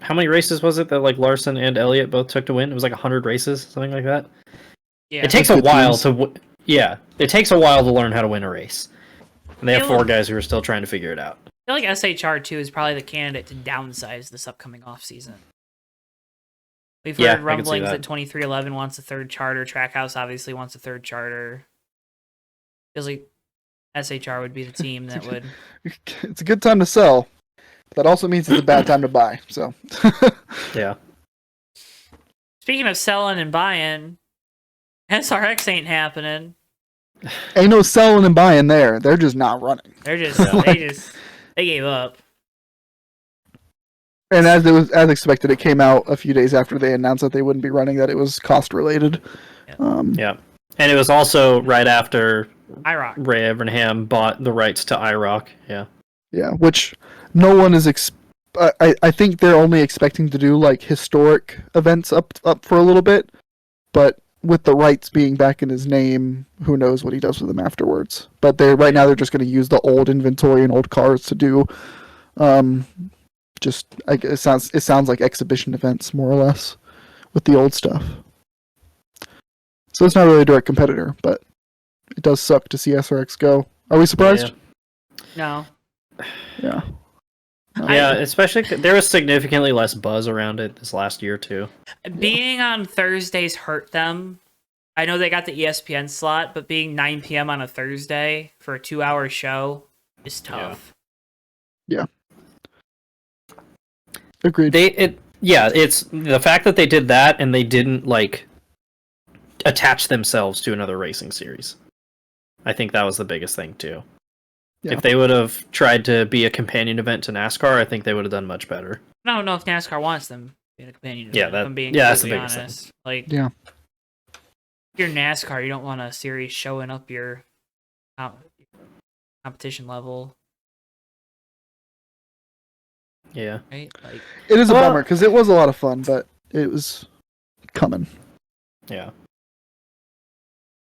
how many races was it that, like, Larson and Elliott both took to win? It was, like, 100 races, something like that? Yeah. It takes a Good while teams. to... Yeah. It takes a while to learn how to win a race. And they have Yeah. 4 guys who are still trying to figure it out. I feel like SHR2 is probably the candidate to downsize this upcoming offseason. We've Yeah, I heard can see rumblings that. that 2311 wants a third charter. Trackhouse obviously wants a third charter. Feels like SHR would be the team that would. It's a good time to sell. But that also means it's a bad time to buy. So. Yeah. Speaking of selling and buying, SRX ain't happening. Ain't no selling and buying there. They're just not running. They're just Yeah. they gave up. And as expected, it came out a few days after they announced that they wouldn't be running, that it was cost related. Yeah. Yeah. And it was also right after IROC. Ray Evernham bought the rights to IROC. Yeah. Yeah, which no one is. I think they're only expecting to do like historic events up for a little bit, but with the rights being back in his name, who knows what he does with them afterwards. But right now they're just going to use the old inventory and old cars to do. It sounds like exhibition events more or less with the old stuff. So it's not really a direct competitor, but it does suck to see SRX go. Are we surprised? No. Yeah. Yeah, especially there was significantly less buzz around it this last year too. Being on Thursdays hurt them. I know they got the ESPN slot, but being 9 p.m. on a Thursday for a 2-hour show is tough. Agreed. It's the fact that they did that and they didn't like attach themselves to another racing series. I think that was the biggest thing too. Yeah. If they would have tried to be a companion event to NASCAR, I think they would have done much better. I don't know if NASCAR wants them being a companion. Yeah, event, if I'm being that's the completely biggest honest. Like, Yeah. if you're NASCAR, you don't want a series showing up your competition level, Yeah. right? Like, It is a Well- bummer because it was a lot of fun, but it was coming. Yeah.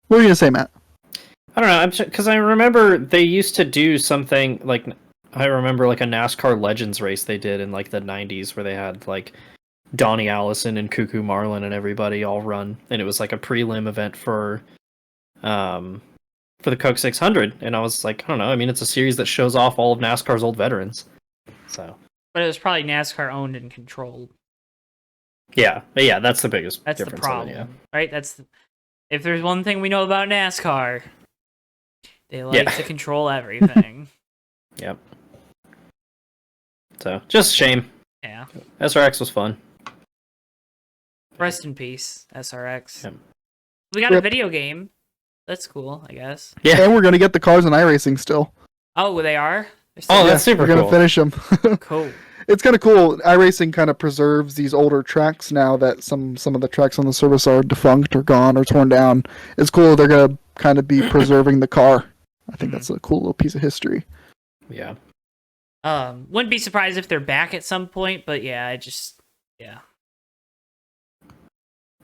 What are you gonna say, Matt? I don't know, because I remember they used to do something like I remember like a NASCAR Legends race they did in like the 90s where they had like Donnie Allison and Cuckoo Marlin and everybody all run, and it was like a prelim event for the Coke 600, and I was like, I don't know, I mean it's a series that shows off all of NASCAR's old veterans. So, but it was probably NASCAR owned and controlled. yeah, that's the biggest That's the difference of problem, it, yeah. right? If there's one thing we know about NASCAR, they like to control everything. Yep. So, just shame. Yeah. SRX was fun. Rest in peace, SRX. Yep. We got a Rip. video game. That's cool, I guess. Yeah. And we're gonna get the cars in iRacing still. Oh, they are? They're Oh, still- that's super We're gonna cool. finish them. cool. It's kind of cool. iRacing kind of preserves these older tracks now that some of the tracks on the service are defunct or gone or torn down. It's cool. They're gonna kind of be preserving the car. I think that's a cool little piece of history. Yeah. Wouldn't be surprised if they're back at some point, but yeah,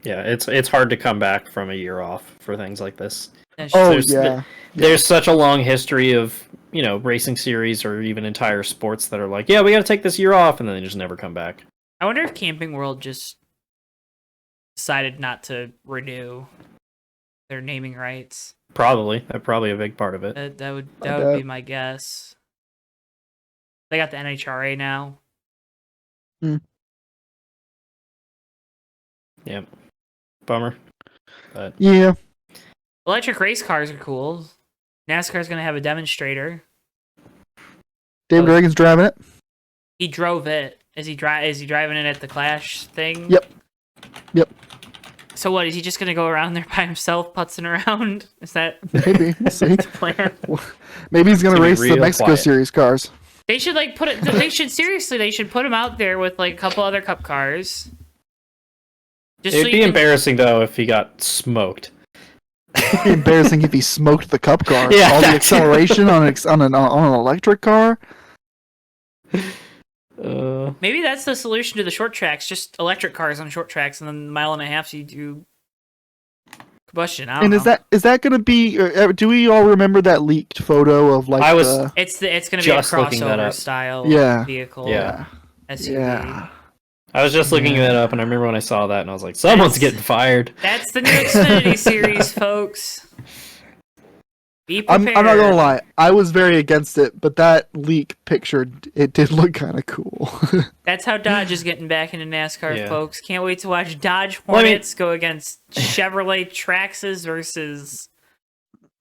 Yeah, it's hard to come back from a year off for things like this. That's Oh There's- yeah, There's such a long history of, racing series or even entire sports that are like, yeah, we got to take this year off, and then they just never come back. I wonder if Camping World just decided not to renew their naming rights. Probably. That's probably a big part of it. That would bet. be my guess. They got the NHRA now. Yep. Bummer. But yeah. Electric race cars are cool. NASCAR's gonna have a demonstrator. David Oh. Reagan's driving it. He drove it. Is he driving it at the Clash thing? Yep. So what? Is he just gonna go around there by himself, putzing around? Is that Maybe. We'll see. the plan? Maybe he's gonna It's gonna be race the real Mexico quiet. Series cars. They should like put it. They should put him out there with like a couple other Cup cars. Just it'd so be you can, embarrassing, though, if he got smoked. It'd be embarrassing if he smoked the cup car. Yeah, All the that too. acceleration on an electric car. Maybe that's the solution to the short tracks. Just electric cars on short tracks, and then a mile and a half, so you do combustion. I don't And know. is that going to be? Do we all remember that leaked photo of like I was- the, It's going to be a Just looking that crossover up. style Yeah. vehicle. Yeah. SUV. yeah. I was just looking that up, and I remember when I saw that, and I was like, someone's That's- getting fired. That's the new Xfinity series, folks. Be I'm prepared. not gonna lie, I was very against it, but that leak picture, it did look kind of cool. That's how Dodge is getting back into NASCAR, Yeah. folks. Can't wait to watch Dodge Well, I mean- Hornets go against Chevrolet Traxxas versus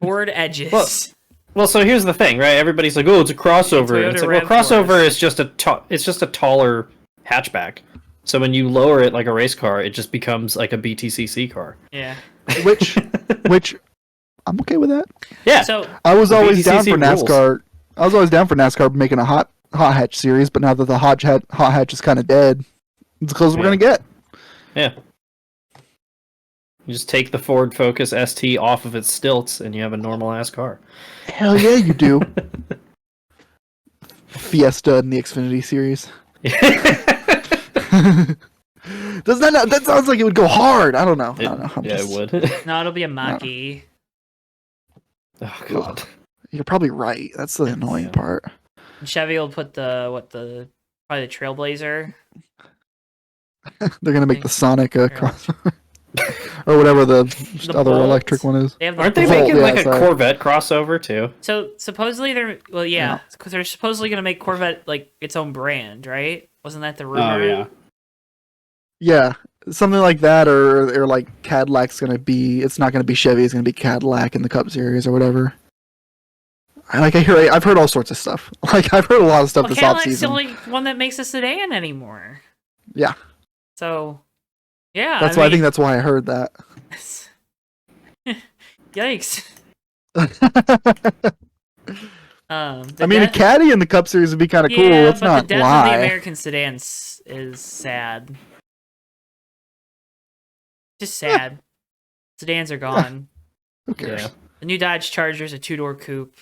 Ford Edges. Well, so here's the thing, right? Everybody's like, "Oh, it's a crossover." Toyota And it's like, well, RAV4s. crossover is just a taller hatchback. So when you lower it like a race car, it just becomes like a BTCC car. Yeah. which I'm okay with that. Yeah. So I was always down BTCC for rules. NASCAR. I was always down for NASCAR making a hot hatch series, but now that the hot hatch is kind of dead, it's as close as we're Yeah. gonna get. Yeah. You just take the Ford Focus ST off of its stilts, and you have a normal ass car. Hell yeah, you do. Fiesta in the Xfinity series. Does that sounds like it would go hard? I don't know. I don't know. I'm Yeah, just- it would. no, it'll be a Mach-E. Oh god. You're probably right. That's the annoying Yeah. part. And Chevy will put probably the Trailblazer. They're gonna make the Sonic Yeah. crossover, or whatever the other Bolt. electric one is. They have the Aren't they Volt, making yeah, like a sorry. Corvette crossover too? So supposedly because they're supposedly gonna make Corvette like its own brand, right? Wasn't that the rumor? Yeah, something like that, or like Cadillac's gonna be. It's not gonna be Chevy. It's gonna be Cadillac in the Cup Series or whatever. I've heard all sorts of stuff. Like I've heard a lot of stuff Well, this Cadillac's the offseason. only one that makes a sedan anymore. Yeah, So, yeah. that's why I think that's why I heard that. Yikes. I mean, a caddy in the Cup Series would be kind of cool. Yeah, Let's but not the death of lie. the American sedans is sad. Just sad. Sedans are gone. Who cares? Yeah. The new Dodge Charger's a two-door coupe.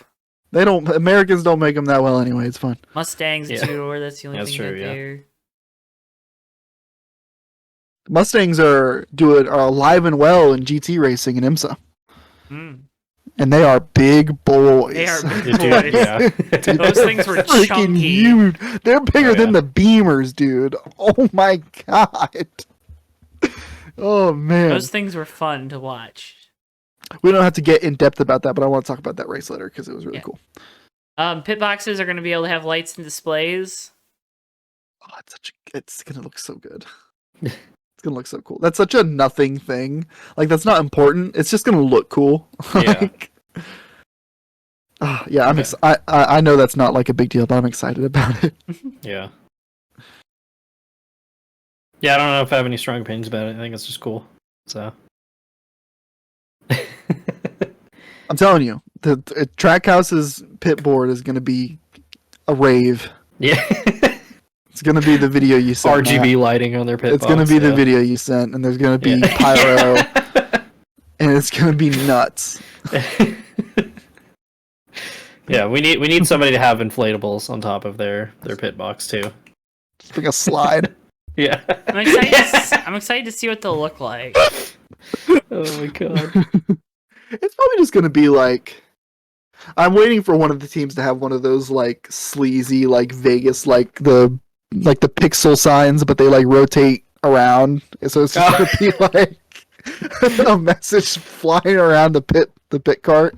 They don't. Americans don't make them that well anyway. It's fun. Mustang's a Yeah. two-door. That's the only That's thing true, good yeah. there. Mustangs are alive and well in GT racing in IMSA, Mm. and they are big boys. They are big Dude, boys. yeah. Dude, Those they're things were freaking chunky. huge. They're bigger Oh, than yeah. the Beamers, dude. Oh my god. Oh man. Those things were fun to watch. We don't have to get in depth about that, but I want to talk about that race later because it was really Yeah. cool. Pit boxes are going to be able to have lights and displays. Oh, it's gonna look so good. It's gonna look so cool. That's such a nothing thing. Like that's not important. It's just gonna look cool. Yeah. Yeah. I'm. Okay. I know that's not like a big deal, but I'm excited about it. Yeah. Yeah, I don't know if I have any strong opinions about it. I think it's just cool. So. I'm telling you, the Trackhouse's pit board is gonna be a rave. Yeah. It's gonna be the video you sent. RGB Matt. lighting on their pit It's gonna box, be the yeah. video you sent, and there's gonna be Yeah. pyro, and it's gonna be nuts. Yeah, we need somebody to have inflatables on top of their pit box too. Just like a slide. Yeah. I'm excited. I'm excited to see what they'll look like. Oh my god. It's probably just gonna be like. I'm waiting for one of the teams to have one of those like sleazy like Vegas like the pixel signs, but they like rotate around. So it's just gonna be like a message flying around the pit cart.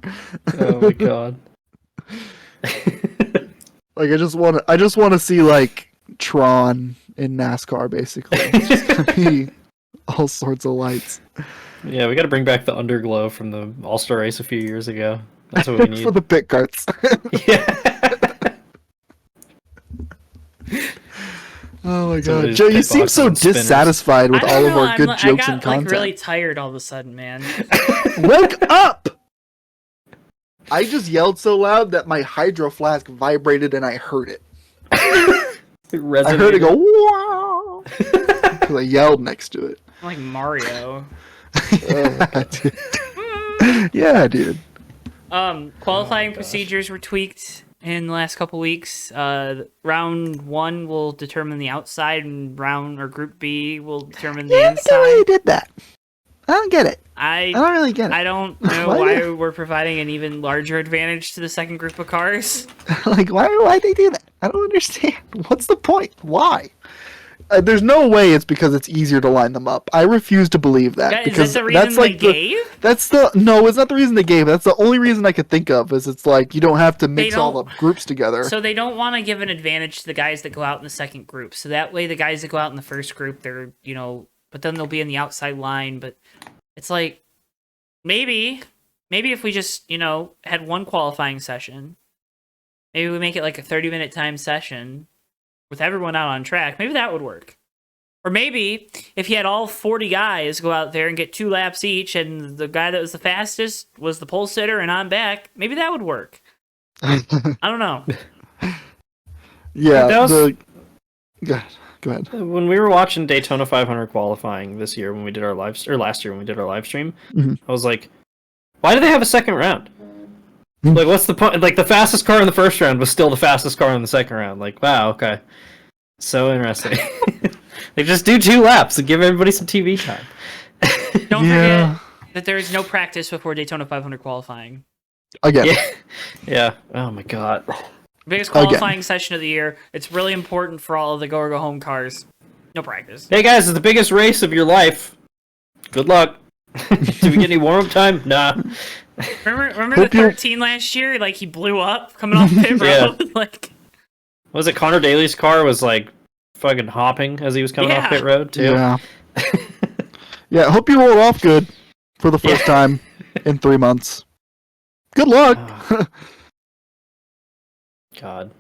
Oh my god. Like I just want to see like Tron in NASCAR basically. It's just gonna be all sorts of lights. Yeah, we got to bring back the underglow from the All-Star race a few years ago. That's what we need. For the pit carts. Yeah. Oh my Some of god, these Joe, you pit seem boxes so and spinners. dissatisfied with I all don't of know, our good jokes I and got like content. really tired all of a sudden, man. Wake up! I just yelled so loud that my hydro flask vibrated and I heard it. I heard it go wow because I yelled next to it. I'm like Mario. Oh, my God, dude. Yeah, dude. Qualifying gosh. procedures were tweaked in the last couple weeks. Round 1 will determine the outside, and round or Group B will determine the Yeah, I inside. really did that. I don't get it. I I don't really get I it. don't know Why why do- we're providing an even larger advantage to the second group of cars. Like, why they do that? I don't understand. What's the point? Why? There's no way it's because it's easier to line them up. I refuse to believe that. Is because that the reason that's like they gave? No, it's not the reason they gave. That's the only reason I could think of. Is it's like you don't have to mix all the don't- groups together. So they don't want to give an advantage to the guys that go out in the second group. So that way the guys that go out in the first group, they're, but then they'll be in the outside line. But it's like, maybe if we just, had one qualifying session, maybe we make it like a 30-minute time session with everyone out on track. Maybe that would work. Or maybe if you had all 40 guys go out there and get 2 laps each, and the guy that was the fastest was the pole sitter and on back, maybe that would work. I don't know. Yeah. That was- Go ahead. When we were watching Daytona 500 qualifying this year when we did our last year when we did our live stream, Mhm. I was like, why do they have a second round? Hmm. Like, what's the point? Like, the fastest car in the first round was still the fastest car in the second round. Like, wow, okay. So interesting. Like, just do 2 laps and give everybody some TV time. Don't Yeah. forget that there is no practice before Daytona 500 qualifying. Again. Yeah. Yeah. Oh my god. Biggest Again. qualifying session of the year. It's really important for all of the go or go home cars. No practice. Hey guys, it's the biggest race of your life. Good luck. Did we get any warm up time? Nah. Remember Hope the you- 13 last year? Like, he blew up coming off pit Yeah. road. Like, Was it Connor Daly's car was like fucking hopping as he was coming off Yeah. pit road too? Yeah. Yeah. I hope you roll off good for the first time in 3 months. Good luck. God.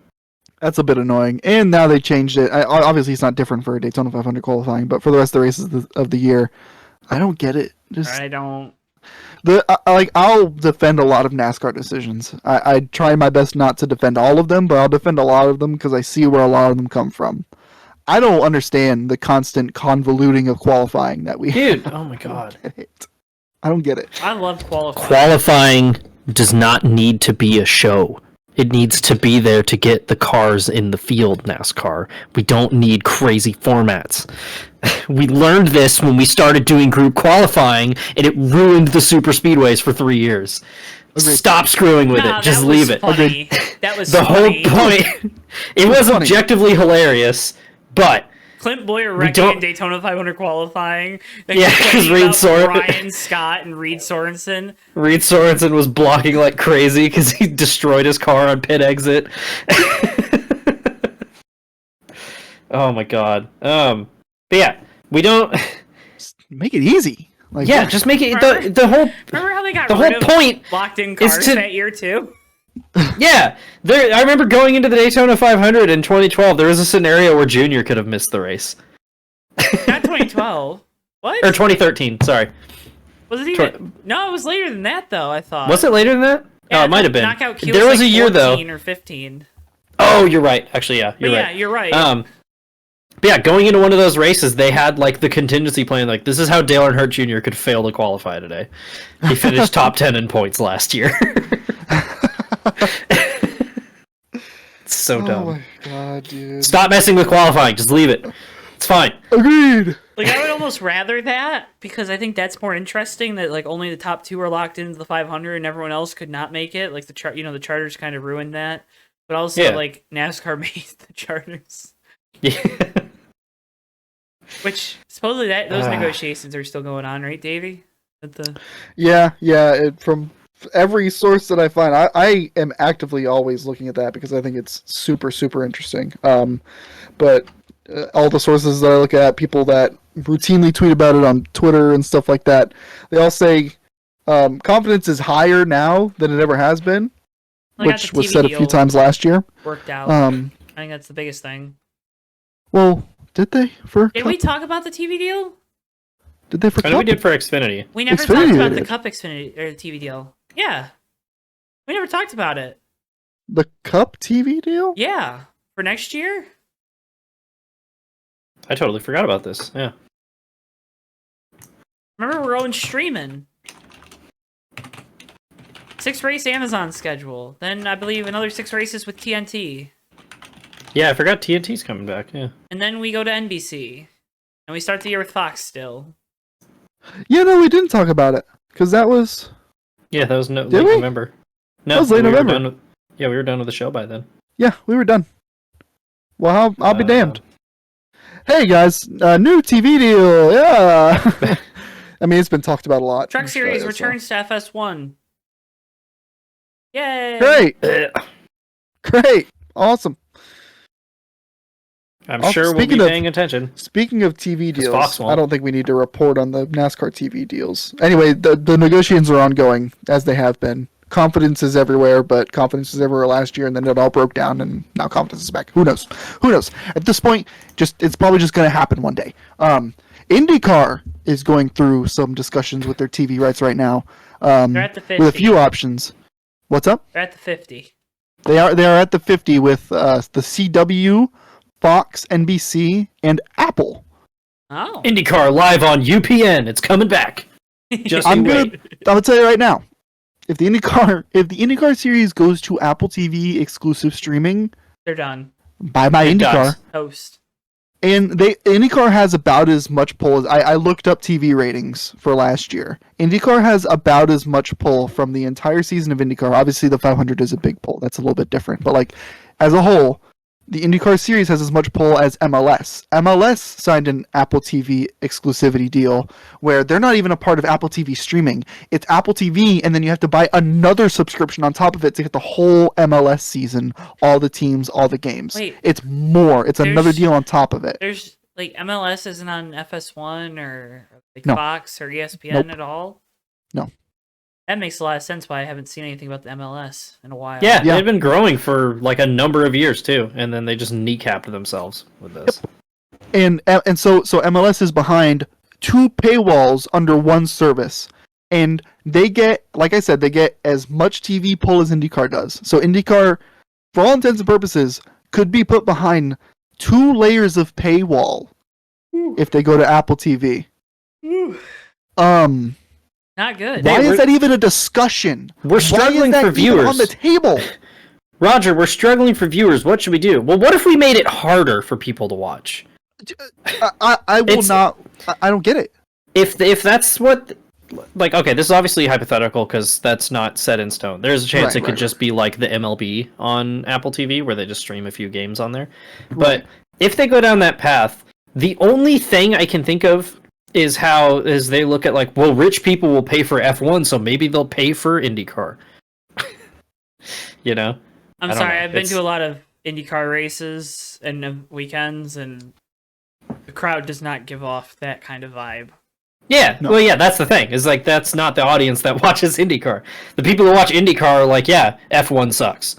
That's a bit annoying. And now they changed it. Obviously, it's not different for Daytona 500 qualifying, but for the rest of the races of the year, I don't get it. Just I don't. I'll defend a lot of NASCAR decisions. I try my best not to defend all of them, but I'll defend a lot of them because I see where a lot of them come from. I don't understand the constant convoluting of qualifying that we Dude, oh my god. I don't get it. I love qualifying. Qualifying does not need to be a show. It needs to be there to get the cars in the field, NASCAR. We don't need crazy formats. We learned this when we started doing group qualifying, and it ruined the super speedways for 3 years. Agreed. Stop screwing with Nah, it. Just that was leave it. Funny. That was The whole funny. point. It was funny. objectively hilarious, but Clint Boyer wrecking don't- in Daytona 500 qualifying. Then Yeah, 'cause complaining Reed about Soren- Brian Scott and Reed Sorensen. Reed Sorensen was blocking like crazy because he destroyed his car on pit exit. Oh my god. But yeah, we don't. Just make it easy. Like Yeah, just make it the whole. Remember how they got The rid whole of point locked-in is cars to- that year too? Yeah, there. I remember going into the Daytona 500 in 2012. There was a scenario where Junior could have missed the race, Not 2012. What? or 2013. Sorry, Was it even? No, it was later than that though. I thought. was it later than that? Yeah, Oh, it might have been. Knockout Q There was like a year though. 14 or 15. Oh, you're right. Actually, yeah, But you're yeah, right. you're right. But yeah, going into one of those races, they had like the contingency plan. Like, this is how Dale Earnhardt Jr. could fail to qualify today. He finished top 10 in points last year. It's so oh dumb. my god, dude. Stop messing with qualifying. Just leave it. It's fine. Agreed. Like, I would almost rather that because I think that's more interesting. That like only the top 2 are locked into the 500 and everyone else could not make it. Like the the charters kind of ruined that. But also Yeah. like NASCAR made the charters, Yeah. which supposedly those Ah. negotiations are still going on, right, Davey? At the Yeah. From every source that I find, I am actively always looking at that because I think it's super, super interesting. But all the sources that I look at, people that routinely tweet about it on Twitter and stuff like that, they all say confidence is higher now than it ever has been, I got which the was TV said a few deal times last year. worked out. I think that's the biggest thing. Well, did they for? Did we talk about the TV deal? Did they for? I know we Cup? did for Xfinity. We never Xfinity talked about the did. Cup Xfinity or the TV deal. Yeah, we never talked about it. The Cup TV deal? Yeah, for next year. I totally forgot about this. Yeah. Remember, we're going streaming. 6 race Amazon schedule. Then I believe another 6 races with TNT. Yeah, I forgot TNT's coming back. Yeah. And then we go to NBC. And we start the year with Fox still. Yeah, no, we didn't talk about it because that was. Yeah, that was Did late we? November. No, That was late we were November. done with- yeah, we were done with the show by then. Yeah, we were done. Well, I'll be Uh, damned. Hey guys, new TV deal. Yeah. I mean, it's been talked about a lot. in Truck Series Australia, so- returns to FS1. Yay! Great, great, awesome. I'm Also, sure we'll be speaking of- paying attention. Speaking of TV Because deals, Fox won't. I don't think we need to report on the NASCAR TV deals. Anyway, the negotiations are ongoing as they have been. Confidence is everywhere, but confidence was everywhere last year, and then it all broke down, and now confidence is back. Who knows? Who knows? At this point, it's probably just going to happen one day. IndyCar is going through some discussions with their TV rights right now, They're at the 50. with a few options. What's up? They're at the 50. They are at the 50 with the CW, Fox, NBC, and Apple. Oh. IndyCar live on UPN. It's coming back. Just I'm you gonna wait. tell you right now, if the IndyCar series goes to Apple TV exclusive streaming, They're done. bye bye It IndyCar. does. Host. And IndyCar has about as much pull as I looked up TV ratings for last year. IndyCar has about as much pull from the entire season of IndyCar. Obviously, the 500 is a big pull. That's a little bit different, but like as a whole, the IndyCar series has as much pull as MLS. MLS signed an Apple TV exclusivity deal where they're not even a part of Apple TV streaming. It's Apple TV, and then you have to buy another subscription on top of it to get the whole MLS season, all the teams, all the games. Wait. It's more. It's another There's- deal on top of it. There's like MLS isn't on FS1 or like No. Fox or ESPN Nope. at all. No. That makes a lot of sense why I haven't seen anything about the MLS in a while. Yeah, Yeah. they've been growing for like a number of years too, and then they just kneecapped themselves with this. And so MLS is behind 2 paywalls under one service, and they get, like I said, they get as much TV pull as IndyCar does. So IndyCar, for all intents and purposes, could be put behind 2 layers of paywall if they go to Apple TV. Not good. Why we're- is that even a discussion? We're Why is struggling that for even on the viewers. table? Roger, we're struggling for viewers. What should we do? Well, what if we made it harder for people to watch? I will It's- not. I don't get it. If that's what, like, okay, this is obviously hypothetical because that's not set in stone. There's a chance Right, it could right, just be like the MLB on Apple TV where they just stream a few games on there. But if they go down that path, the only thing I can think of is how is they look at like, well, rich people will pay for F1, so maybe they'll pay for IndyCar. You know? I'm I don't sorry, know. I've been It's- to a lot of IndyCar races and weekends, and the crowd does not give off that kind of vibe. Yeah, No. well, yeah, that's the thing. Is like that's not the audience that watches IndyCar. The people who watch IndyCar are like, yeah, F1 sucks.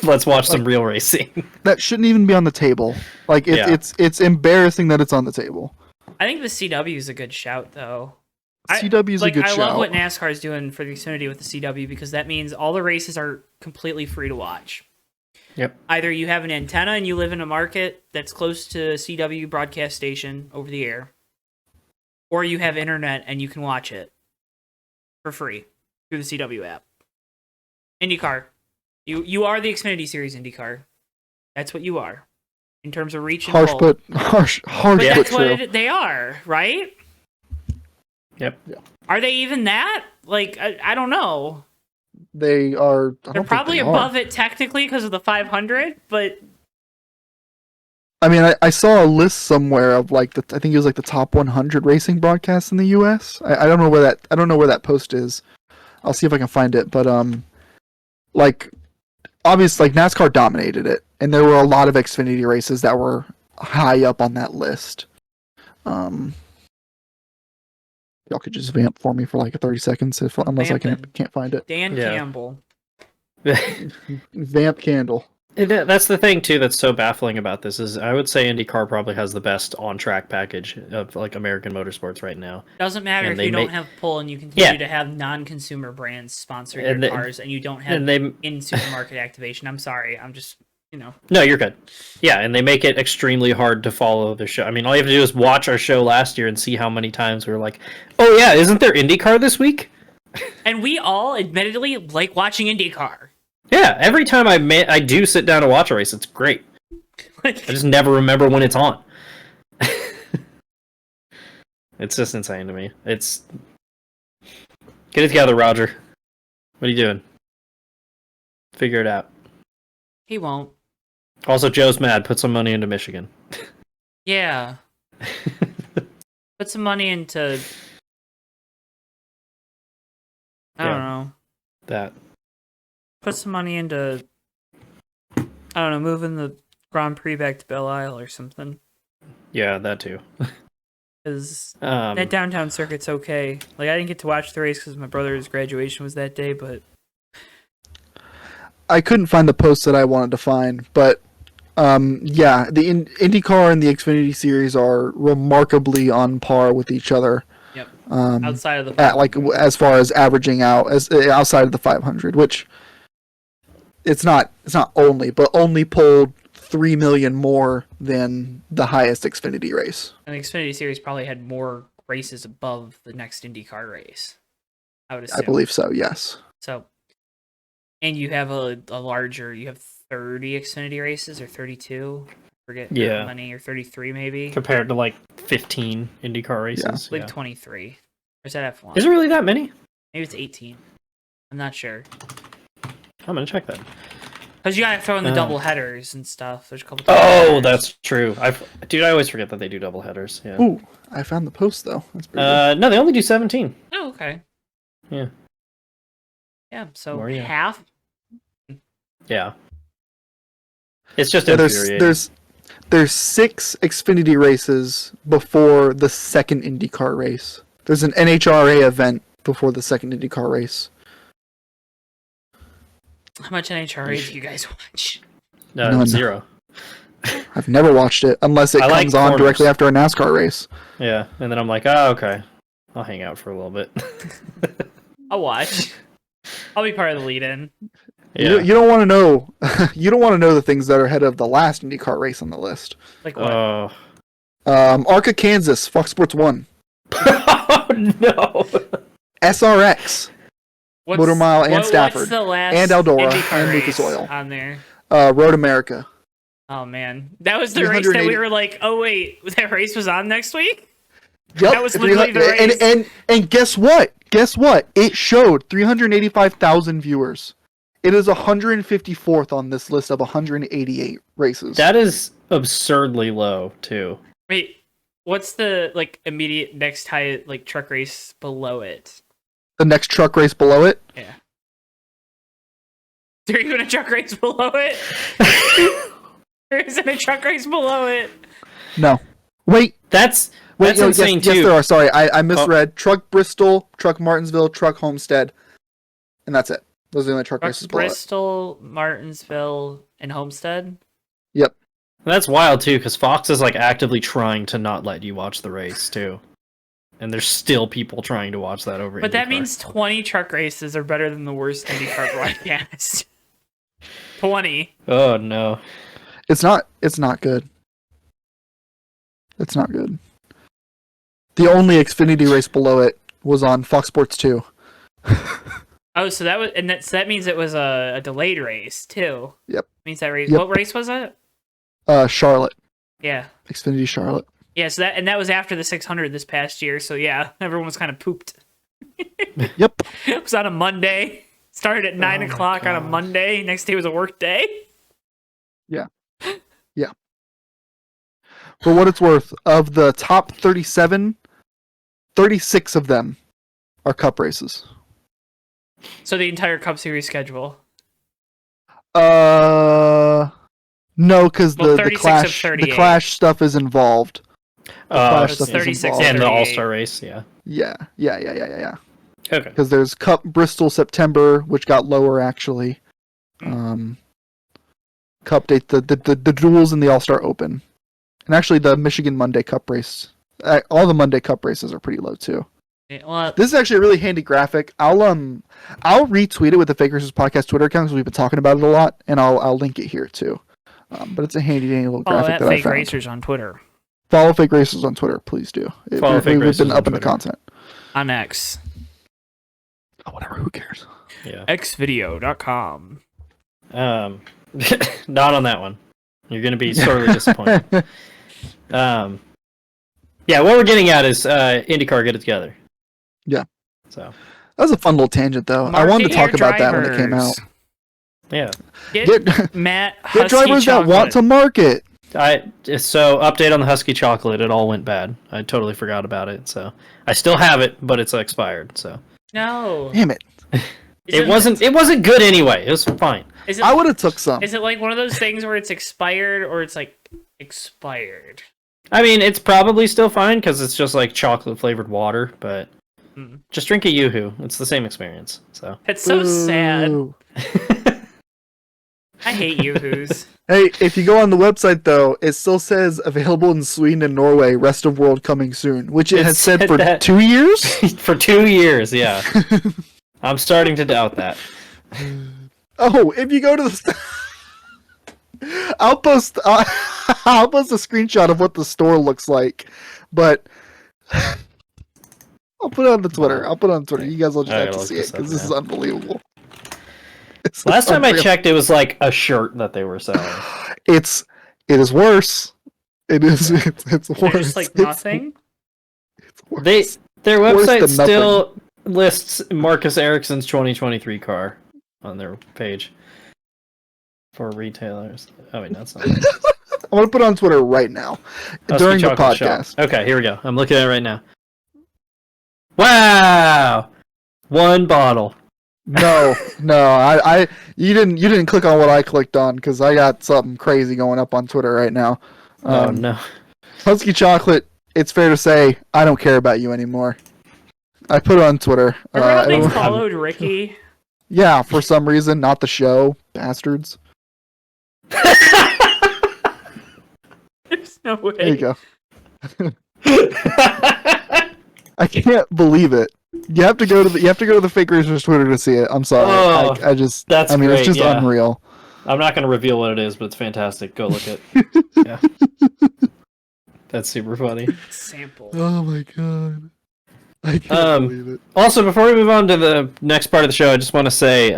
Let's watch some real racing. That shouldn't even be on the table. Like Yeah. it's embarrassing that it's on the table. I think the CW is a good shout, though. CW is a good I love shout. what NASCAR is doing for the Xfinity with the CW because that means all the races are completely free to watch. Yep. Either you have an antenna and you live in a market that's close to a CW broadcast station over the air, or you have internet and you can watch it for free through the CW app. IndyCar. You are the Xfinity Series IndyCar. That's what you are. In terms of reach and Harsh pull. but harsh But Yeah. but that's what true. they are, right? Yep. Are they even that? Like, I don't know. They are. I don't They're think probably they are. above it technically because of the 500, but I mean, I saw a list somewhere of like I think it was like the top 100 racing broadcasts in the U.S. I don't know where that post is. I'll see if I can find it. But like obviously, like NASCAR dominated it, and there were a lot of Xfinity races that were high up on that list. Y'all could just vamp for me for like 30 seconds unless I Vamping. can't find it. Dan Yeah. Campbell. Vamp candle. That's the thing too that's so baffling about this is I would say IndyCar probably has the best on-track package of like American motorsports right now. Doesn't matter And if they you don't make- have pull and you continue Yeah. to have non-consumer brands sponsor And your they- cars and you don't have And they in supermarket activation. I'm sorry. I'm just, No, you're good. Yeah, and they make it extremely hard to follow the show. I mean, all you have to do is watch our show last year and see how many times we were like, "Oh yeah, isn't there IndyCar this week?" And we all admittedly like watching IndyCar. Yeah, every time I do sit down to watch a race, it's great. I just never remember when it's on. It's just insane to me. It's get it together, Roger. What are you doing? Figure it out. He won't. Also, Joe's mad. Put some money into Michigan. Yeah. Put some money into... I don't know. That. Put some money into... I don't know, moving the Grand Prix back to Belle Isle or something. Yeah, that too. Because that downtown circuit's okay. Like, I didn't get to watch the race because my brother's graduation was that day, but... I couldn't find the post that I wanted to find, but yeah, the IndyCar and the Xfinity Series are remarkably on par with each other. Yep. Um, Outside of the... at, like, as far as averaging out, as outside of the 500, which it's not only, but only pulled 3 million more than the highest Xfinity race. And the Xfinity Series probably had more races above the next IndyCar race. I would assume. I believe so, yes. So, and you have a larger, you have 30 Xfinity races or 32? I forget how many, or 33 maybe? Compared to like 15 IndyCar races. I believe 23. Or is that F1? Is it really that many? Maybe it's 18. I'm not sure. I'm gonna check that. Because you gotta throw in the double headers and stuff. There's a couple. Oh, that's true. I always forget that they do double headers. Yeah. Ooh, I found the post though. That's pretty good. No, they only do 17. Oh, okay. Yeah. Yeah. So More, yeah. half. Yeah. It's just Yeah, infuriating. there's 6 Xfinity races before the second IndyCar race. There's an NHRA event before the second IndyCar race. How much NHRA do you guys watch? None. 0. I've never watched it unless it I like comes on corners. directly after a NASCAR race. Yeah, and then I'm like, oh, okay. I'll hang out for a little bit. I'll watch. I'll be part of the lead-in. Yeah. You don't want to know. You don't want to know the things that are ahead of the last IndyCar race on the list. Like what? Oh. ARCA Kansas, Fox Sports 1. Oh, no. SRX, Motor Mile and Stafford. What's the last and Eldora IndyCar and race Lucas Oil. on there? Road America. Oh man, that was the race that we were like, oh wait, that race was on next week. Yep. That was literally the race. And guess what? Guess what? It showed 385,000 viewers. It is 154th on this list of 188 races. That is absurdly low, too. Wait, what's the like immediate next high like truck race below it? The next truck race below it. Yeah. Is there even a truck race below it? There isn't a truck race below it. No. Wait. That's Yes, insane, too. yes, there are. Sorry, I misread. Truck Bristol, Truck Martinsville, Truck Homestead. And that's it. Those are the only truck races below it. Bristol, Martinsville, and Homestead? Yep. That's wild, too, because Fox is like actively trying to not let you watch the race, too. And there's still people trying to watch that over But that IndyCar. means 20 truck races are better than the worst IndyCar broadcast. 20. Oh, no. It's not good. It's not good. The only Xfinity race below it was on Fox Sports 2. Oh, so that was, and that means it was a delayed race too. Yep. Means that race. Yep. What race was it? Charlotte. Yeah. Xfinity Charlotte. Yeah. So that was after the 600 this past year. So yeah, everyone was kind of pooped. Yep. It was on a Monday. Started at 9 o'clock on a Monday. Next day was a work day. Yeah. Yeah. For what it's worth, of the top 37, 36 of them are Cup races. So the entire Cup Series schedule. No, because Well, the 36 of clash 38. stuff is involved. Clash it's stuff is 36 involved. And the 38. All-Star race, yeah. Yeah. Okay. Because there's Cup Bristol September, which got lower actually. Cup date the duels and the All-Star Open, and actually the Michigan Monday Cup race. All the Monday Cup races are pretty low too. Yeah, well, This is actually a really handy graphic. I'll retweet it with the Fake Races Podcast Twitter account because we've been talking about it a lot, and I'll link it here too. But it's a handy little follow graphic that that I Fake found. Racers on Twitter. Follow Fake Races on Twitter, please do. Follow Fake We've Races been on upping the Twitter. content. On X. Oh, whatever. Who cares? Yeah. Xvideo.com. Not on that one. You're going to be sorely disappointed. Yeah, what we're getting at is IndyCar get it together. Yeah. So, That was a fun little tangent, though. I wanted to talk about that when it came out. yeah. Get Matt Husky Get drivers chocolate. that want to market. So update on the Husky chocolate. It all went bad. I totally forgot about it. So I still have it, but it's expired. So No. Damn it. it wasn't good anyway. It was fine. Is it, I would have took some. is it like one of those things where it's expired or it's like expired? I mean, it's probably still fine because it's just like chocolate flavored water. But just drink a Yoo-Hoo. It's the same experience. So It's so sad. Ooh. I hate Yoo-Hoos. Hey, if you go on the website, though, it still says available in Sweden and Norway, rest of world coming soon, which it It has said said for that. 2 years? for 2 years, yeah. I'm starting to doubt that. Oh, if you go to the... I'll post a screenshot of what the store looks like, but I'll put it on the Twitter. You guys will just I have gotta to look see this it up because this now. is unbelievable. It's Last time I unreal. checked, it was like a shirt that they were selling. It is worse. It's worse. They're just like It's nothing. worse. Their Worse website than still lists Marcus Ericsson's 2023 car on their page for retailers. Oh wait, no, that's not. I'm gonna put it on Twitter right now Husky during the Chocolate Shop. podcast. Okay, here we go. I'm looking at it right now. Wow, one bottle. No, you didn't click on what I clicked on because I got something crazy going up on Twitter right now. Oh no. Husky Chocolate. It's fair to say I don't care about you anymore. I put it on Twitter. Remember how they everyone- followed Ricky? yeah, for some reason, not the show, bastards. There's no way. There you go. I can't believe it. You have to go to the Fake Racers Twitter to see it. I'm sorry. Oh, I just that's I mean great, it's just yeah. unreal. I'm not going to reveal what it is, but it's fantastic. Go look it. Yeah. That's super funny. Sample. Oh my god. I can't believe it. Also, before we move on to the next part of the show, I just want to say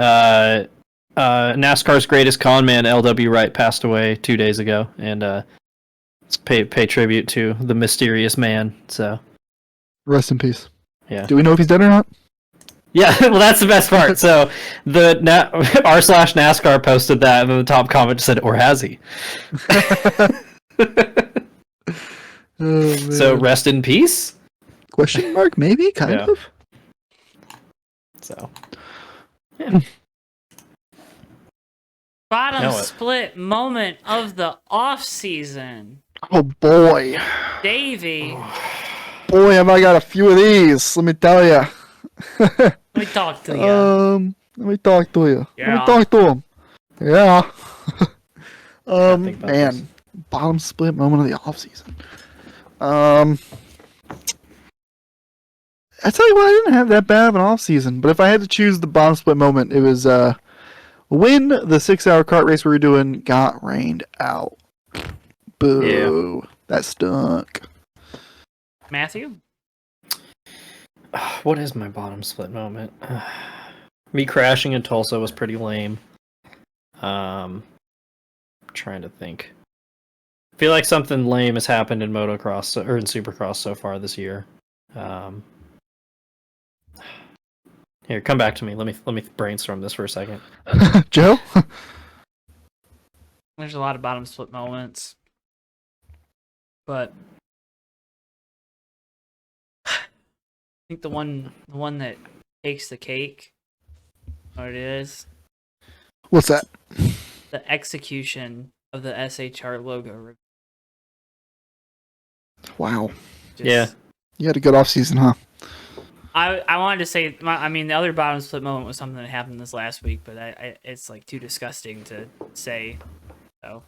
NASCAR's greatest con man, LW Wright, passed away 2 days ago, and let's pay tribute to the mysterious man. So, Rest in peace. yeah. Do we know if he's dead or not? Yeah, well, that's the best part. So, the r/NASCAR posted that, and then the top comment said, "Or has he?" Oh, man. So, rest in peace. Question mark? Maybe, kind Yeah. of. So, yeah. Bottom Know it. split moment of the off season. Oh boy, Davey, boy, have I got a few of these. Let me tell you. let me talk to you. Let me talk to you. Let Yeah. me talk to him. Yeah. think about Man, this. bottom split moment of the off season. I tell you what, I didn't have that bad of an off season, but if I had to choose the bottom split moment, it was when the 6-hour kart race we were doing got rained out. Boo. That stunk. Matthew? What is my bottom split moment? Me crashing in Tulsa was pretty lame. Trying to think. I feel like something lame has happened in motocross or in Supercross so far this year. Here, come back to me. Let me brainstorm this for a second. Joe? There's a lot of bottom split moments. But I think the one that takes the cake, what it is, What's that? the execution of the SHR logo. Wow. Just- Yeah. You had a good off season, huh? I wanted to say, I mean, the other bottom split moment was something that happened this last week, but it's like too disgusting to say. So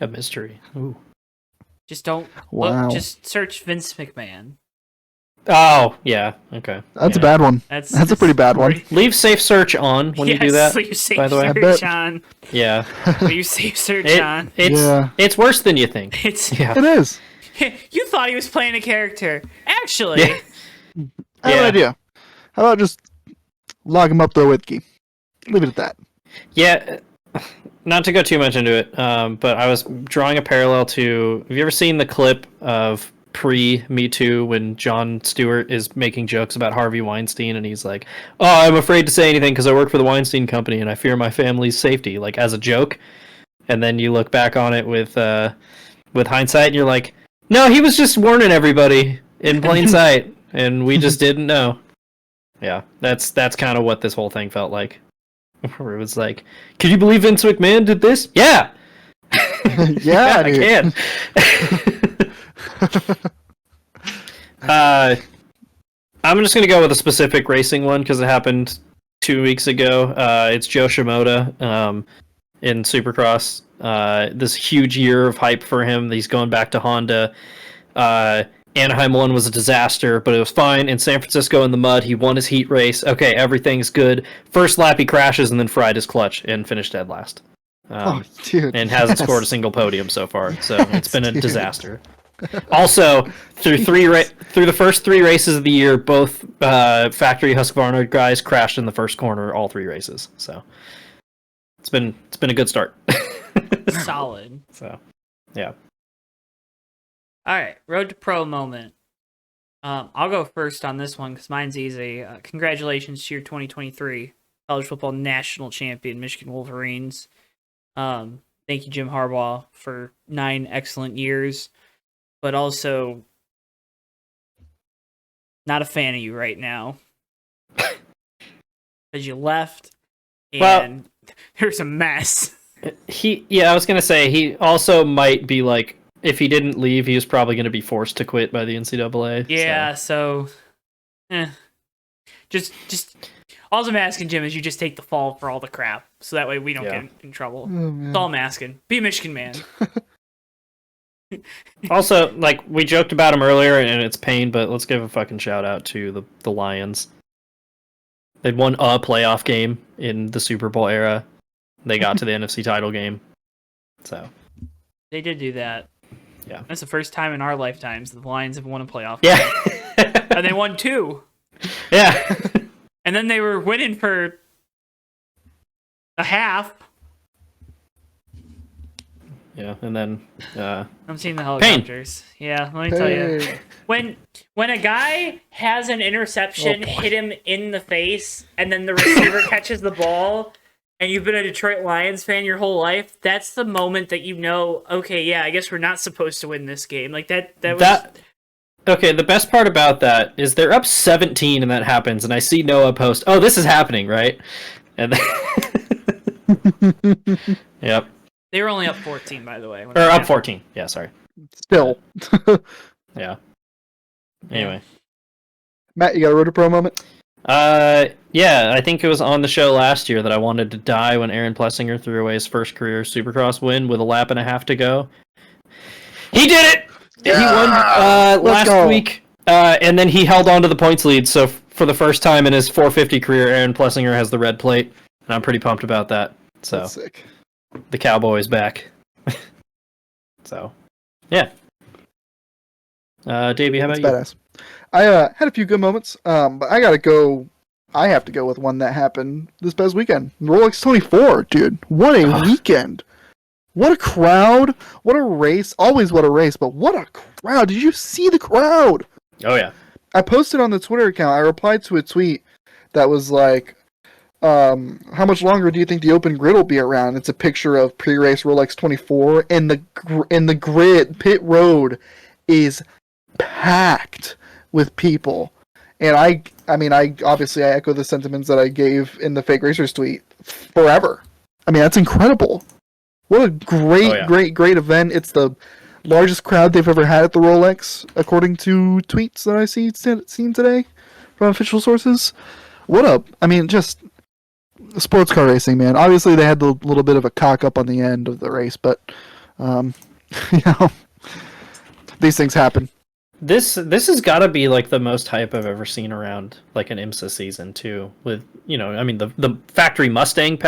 A mystery. Ooh. just don't Wow. look. Just search Vince McMahon. Oh, yeah. Okay. That's Yeah. a bad one. That's a pretty bad one. Leave safe search on when you do that. Leave safe by the way. I search bet- on. Yeah. Leave safe search on. It's it's worse than you think. It's Yeah. It is. you thought he was playing a character. Actually, Yeah. I have an idea. How about just log him up to a wiki? Leave it at that. Yeah, not to go too much into it, but I was drawing a parallel to. Have you ever seen the clip of pre-Me Too when Jon Stewart is making jokes about Harvey Weinstein and he's like, "Oh, I'm afraid to say anything because I work for the Weinstein Company and I fear my family's safety," like as a joke. And then you look back on it with hindsight and you're like, "No, he was just warning everybody in plain sight, and we just didn't know." Yeah, that's kind of what this whole thing felt like. Where it was like, "Can you believe Vince McMahon did this?" Yeah. Yeah, I dude. can. I'm just gonna go with a specific racing one because it happened 2 weeks ago. It's Joe Shimoda in Supercross. This huge year of hype for him. He's going back to Honda. Anaheim 1 was a disaster, but it was fine. In San Francisco in the mud, he won his heat race. Okay, everything's good. First lap he crashes and then fried his clutch and finished dead last. Dude, and hasn't scored a single podium so far. So it's been a disaster. Also, through the first 3 races of the year, both factory Husqvarna guys crashed in the first corner all 3 races. So it's been a good start. Solid. So, yeah. All right, Road to Pro moment. I'll go first on this one because mine's easy. Congratulations to your 2023 College Football National Champion, Michigan Wolverines. Thank you, Jim Harbaugh, for 9 excellent years, but also not a fan of you right now because you left and there's a mess. I was gonna say he also might be like, if he didn't leave, he was probably going to be forced to quit by the NCAA. Yeah, so just all I'm asking, Jim, is you just take the fall for all the crap, so that way we don't get in trouble. That's all I'm asking. Be a Michigan man. Also, like, we joked about him earlier, and it's pain, but let's give a fucking shout out to the Lions. They'd won a playoff game in the Super Bowl era. They got to the NFC title game. So they did do that. Yeah. That's the first time in our lifetimes the Lions have won a playoff game. Yeah. And they won 2. Yeah. And then they were winning for a half. Yeah, and then I'm seeing the helicopters. Pain. Yeah, let me tell you. When a guy has an interception hit him in the face and then the receiver catches the ball, and you've been a Detroit Lions fan your whole life, that's the moment that you know, okay, yeah, I guess we're not supposed to win this game. Like that was... Okay, the best part about that is they're up 17 and that happens, and I see Noah post, "Oh, this is happening, right?" And then... Yep. They were only up 14, by the way. Or up 14. Yeah, sorry. Still. Yeah. Anyway. Matt, you got a Road to Pro moment? Yeah, I think it was on the show last year that I wanted to die when Aaron Plessinger threw away his first career Supercross win with a lap and a half to go. He did it! Yeah! He won last week, and then he held on to the points lead, so for the first time in his 450 career, Aaron Plessinger has the red plate, and I'm pretty pumped about that. So that's sick. The Cowboys back. So, yeah. Davey, how about you? Badass. I had a few good moments, but I have to go with one that happened this past weekend. Rolex 24, dude. What a weekend. What a crowd. What a race. Always what a race, but what a crowd. Did you see the crowd? Oh, yeah. I posted on the Twitter account. I replied to a tweet that was like, how much longer do you think the open grid will be around? It's a picture of pre-race Rolex 24, and the grid, pit road, is packed with people. And I obviously echo the sentiments that I gave in the Fake Racers tweet forever. I mean, that's incredible. What a great event. It's the largest crowd they've ever had at the Rolex, according to tweets that I seen today from official sources. Just sports car racing, man. Obviously, they had the little bit of a cock up on the end of the race, but these things happen. This has got to be like the most hype I've ever seen around like an IMSA season too. With the factory Mustang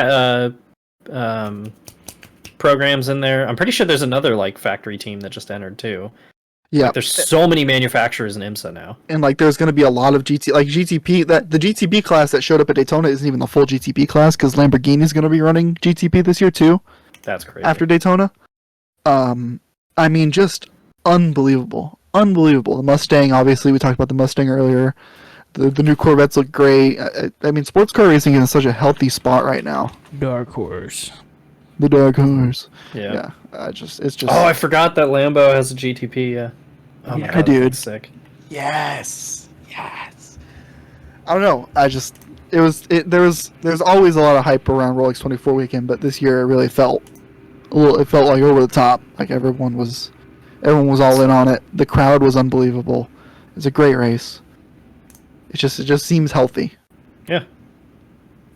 programs in there. I'm pretty sure there's another like factory team that just entered too. Yeah, Like, there's so many manufacturers in IMSA now. and like there's going to be a lot of GTP, that the GTP class that showed up at Daytona isn't even the full GTP class, because Lamborghini is going to be running GTP this year too That's crazy. after Daytona. I mean, just unbelievable. The Mustang, obviously, we talked about the Mustang earlier. The new Corvettes look great. I mean, sports car racing is in such a healthy spot right now. Dark horse. The dark horse. Yeah. Yeah, it's just. Oh, I forgot that Lambo has a GTP. Yeah. Oh my Yeah, god, dude. that's sick. Yes. I don't know. There's always a lot of hype around Rolex 24 weekend, but this year it really felt it felt like over the top. Like everyone was all in on it. The crowd was unbelievable. It's a great race. It just seems healthy. Yeah.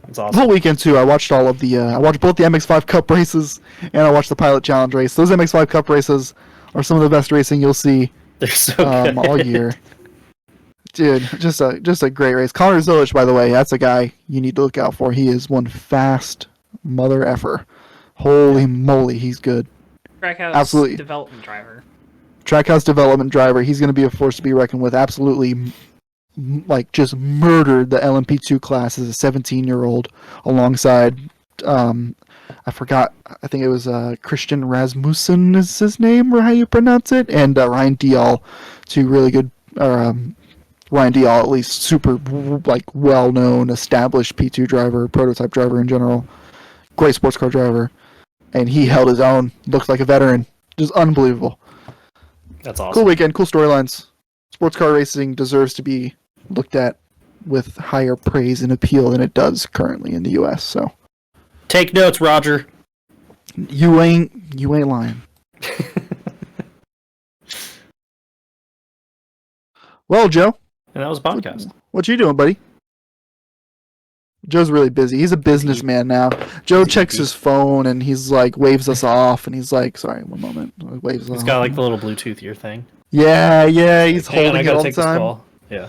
It's The awesome. whole weekend too. I watched both the MX5 Cup races and I watched the Pilot Challenge race. Those MX5 Cup races are some of the best racing you'll see They're so good. all year. Dude, just a great race. Connor Zilic, by the way, that's a guy you need to look out for. He is one fast mother effer. Holy moly, he's good. Trackhouse Absolutely. development driver. Trackhouse development driver. He's going to be a force to be reckoned with. Absolutely, like just murdered the LMP2 class as a 17-year-old alongside. I forgot. I think it was Christian Rasmussen is his name, or how you pronounce it, and Ryan Dial, two really good. Ryan Dial, at least super like well-known, established P2 driver, prototype driver in general, great sports car driver, and he held his own. Looked like a veteran. Just unbelievable. That's awesome. Cool weekend, cool storylines. Sports car racing deserves to be looked at with higher praise and appeal than it does currently in the U.S. So Take notes, Roger. you ain't lying. Well, Joe, And that was a podcast. what you doing, buddy? Joe's really busy. He's a businessman now. Joe checks his phone and he's like waves us off, and he's like, "Sorry, one moment." Waves us It's off. got like the little Bluetooth ear thing. Yeah, he's Hang on, holding I it gotta all the take this time. call. Yeah.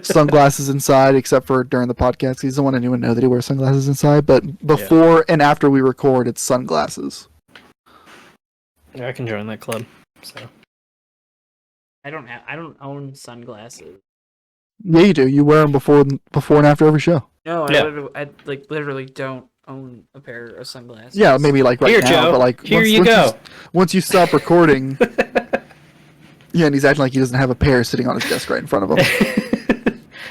Sunglasses inside, except for during the podcast. He doesn't want anyone to know that he wears sunglasses inside. But before and after we record, it's sunglasses. Yeah, I can join that club. So I don't own sunglasses. Yeah, you do. You wear them before and after every show. No, Yeah. I literally don't own a pair of sunglasses. Yeah, maybe like right Here, now, Joe. but like Here once, you once go. once you stop recording, yeah, and he's acting like he doesn't have a pair sitting on his desk right in front of him.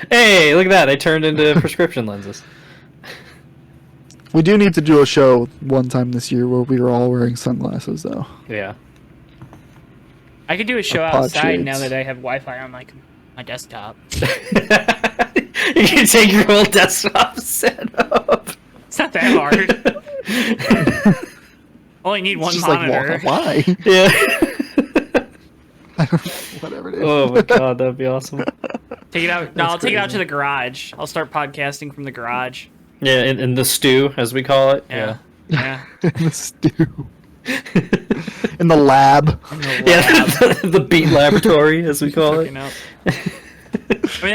Hey, look at that! I turned into prescription lenses. We do need to do a show one time this year where we are all wearing sunglasses, though. Yeah. I could do a show pod outside shades. now that I have Wi-Fi on my desktop. You can take your whole desktop setup. It's not that hard. Only need one It's just like, monitor. why? Yeah. Whatever it is. Oh my god, that'd be awesome. Take it out. No, I'll take it out crazy. to the garage. I'll start podcasting from the garage. Yeah, in the stew, as we call it. Yeah. Yeah. In the stew. In the lab. In the Yeah, lab. the beat laboratory, as we call it. Fucking up. I mean,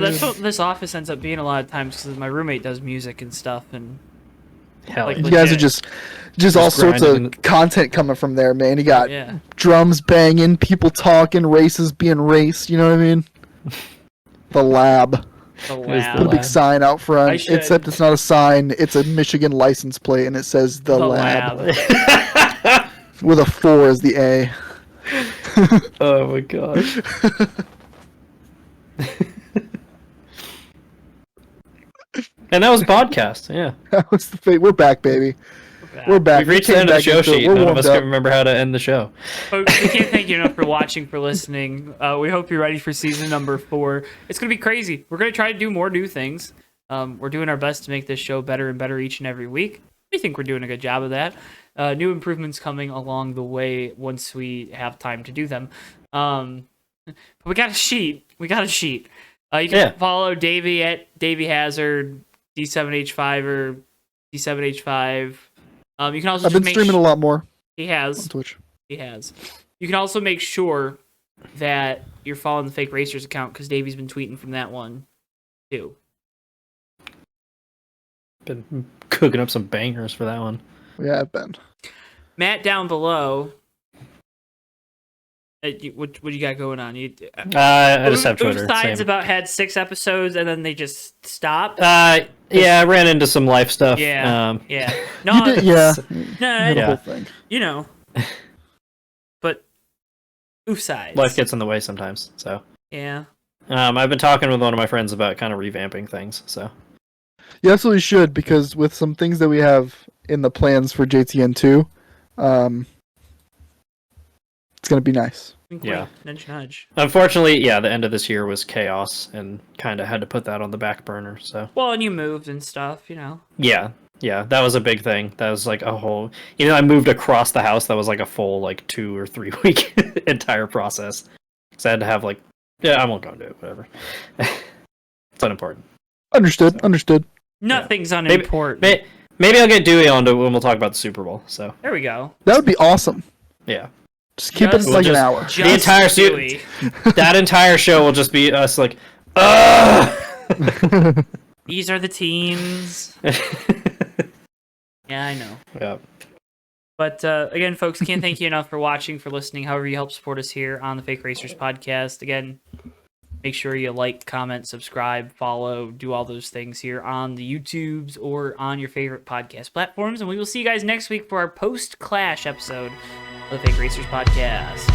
that's what this office ends up being a lot of times, because my roommate does music and stuff, and Hell Like, yeah. You guys are legit. just all sorts grinding of content coming from there, man. You got yeah. drums banging, people talking, races being raced, you know what I mean? The lab. The is Put a lab. the big sign out I front, should. except it's not a sign, it's a Michigan license plate, and it says the lab. With a 4 as the A. Oh my gosh. And that was podcast. Yeah, That was the thing. We're back, baby. We're back. we've reached We the came end of the back show into it. sheet. We're None of warmed us up. can remember how to end the show. Folks, we can't thank you enough for watching, for listening. We hope you're ready for season number 4. It's going to be crazy. We're going to try to do more new things. We're doing our best to make this show better and better each and every week. We think we're doing a good job of that. New improvements coming along the way once we have time to do them. But we got a sheet. You can follow Davey at Davey Hazard, D7H5 or D7H5. You can also I've been streaming a lot more He on has. Twitch. He has. You can also make sure that you're following the Fake Racers account, because Davey's been tweeting from that one too. Been cooking up some bangers for that one. Yeah, I've been. Matt down below What you got going on? You I just have Twitter. Sides Same. about had 6 episodes and then they just stopped. Yeah, I ran into some life stuff. Yeah, yeah. No, You did, yeah. no, The Yeah. whole thing. you know. But sides. Life gets in the way sometimes. So Yeah. I've been talking with one of my friends about kind of revamping things. So You absolutely should, because with some things that we have in the plans for JTN2, it's gonna be nice. Yeah. Nudge, nudge. unfortunately, yeah, the end of this year was chaos, and kind of had to put that on the back burner. So Well, and you moved and stuff, yeah, that was a big thing. That was like a whole. I moved across the house. That was like a full 2 or 3 week entire process. Because I had to have I won't go into it. Whatever. It's unimportant. Understood. Nothing's unimportant. Maybe I'll get Dewey on to when we'll talk about the Super Bowl. So There we go. That would be awesome. yeah, Just keep Just- it like We'll an hour. Just entire Dewey. that entire show will just be us These are the teams. Yeah, I know. yeah. But again, folks, can't thank you enough for watching, for listening, however you help support us here on the Fake Racers podcast. Again, make sure you like, comment, subscribe, follow, do all those things here on the YouTubes or on your favorite podcast platforms. And we will see you guys next week for our post-Clash episode of the Fake Racers podcast.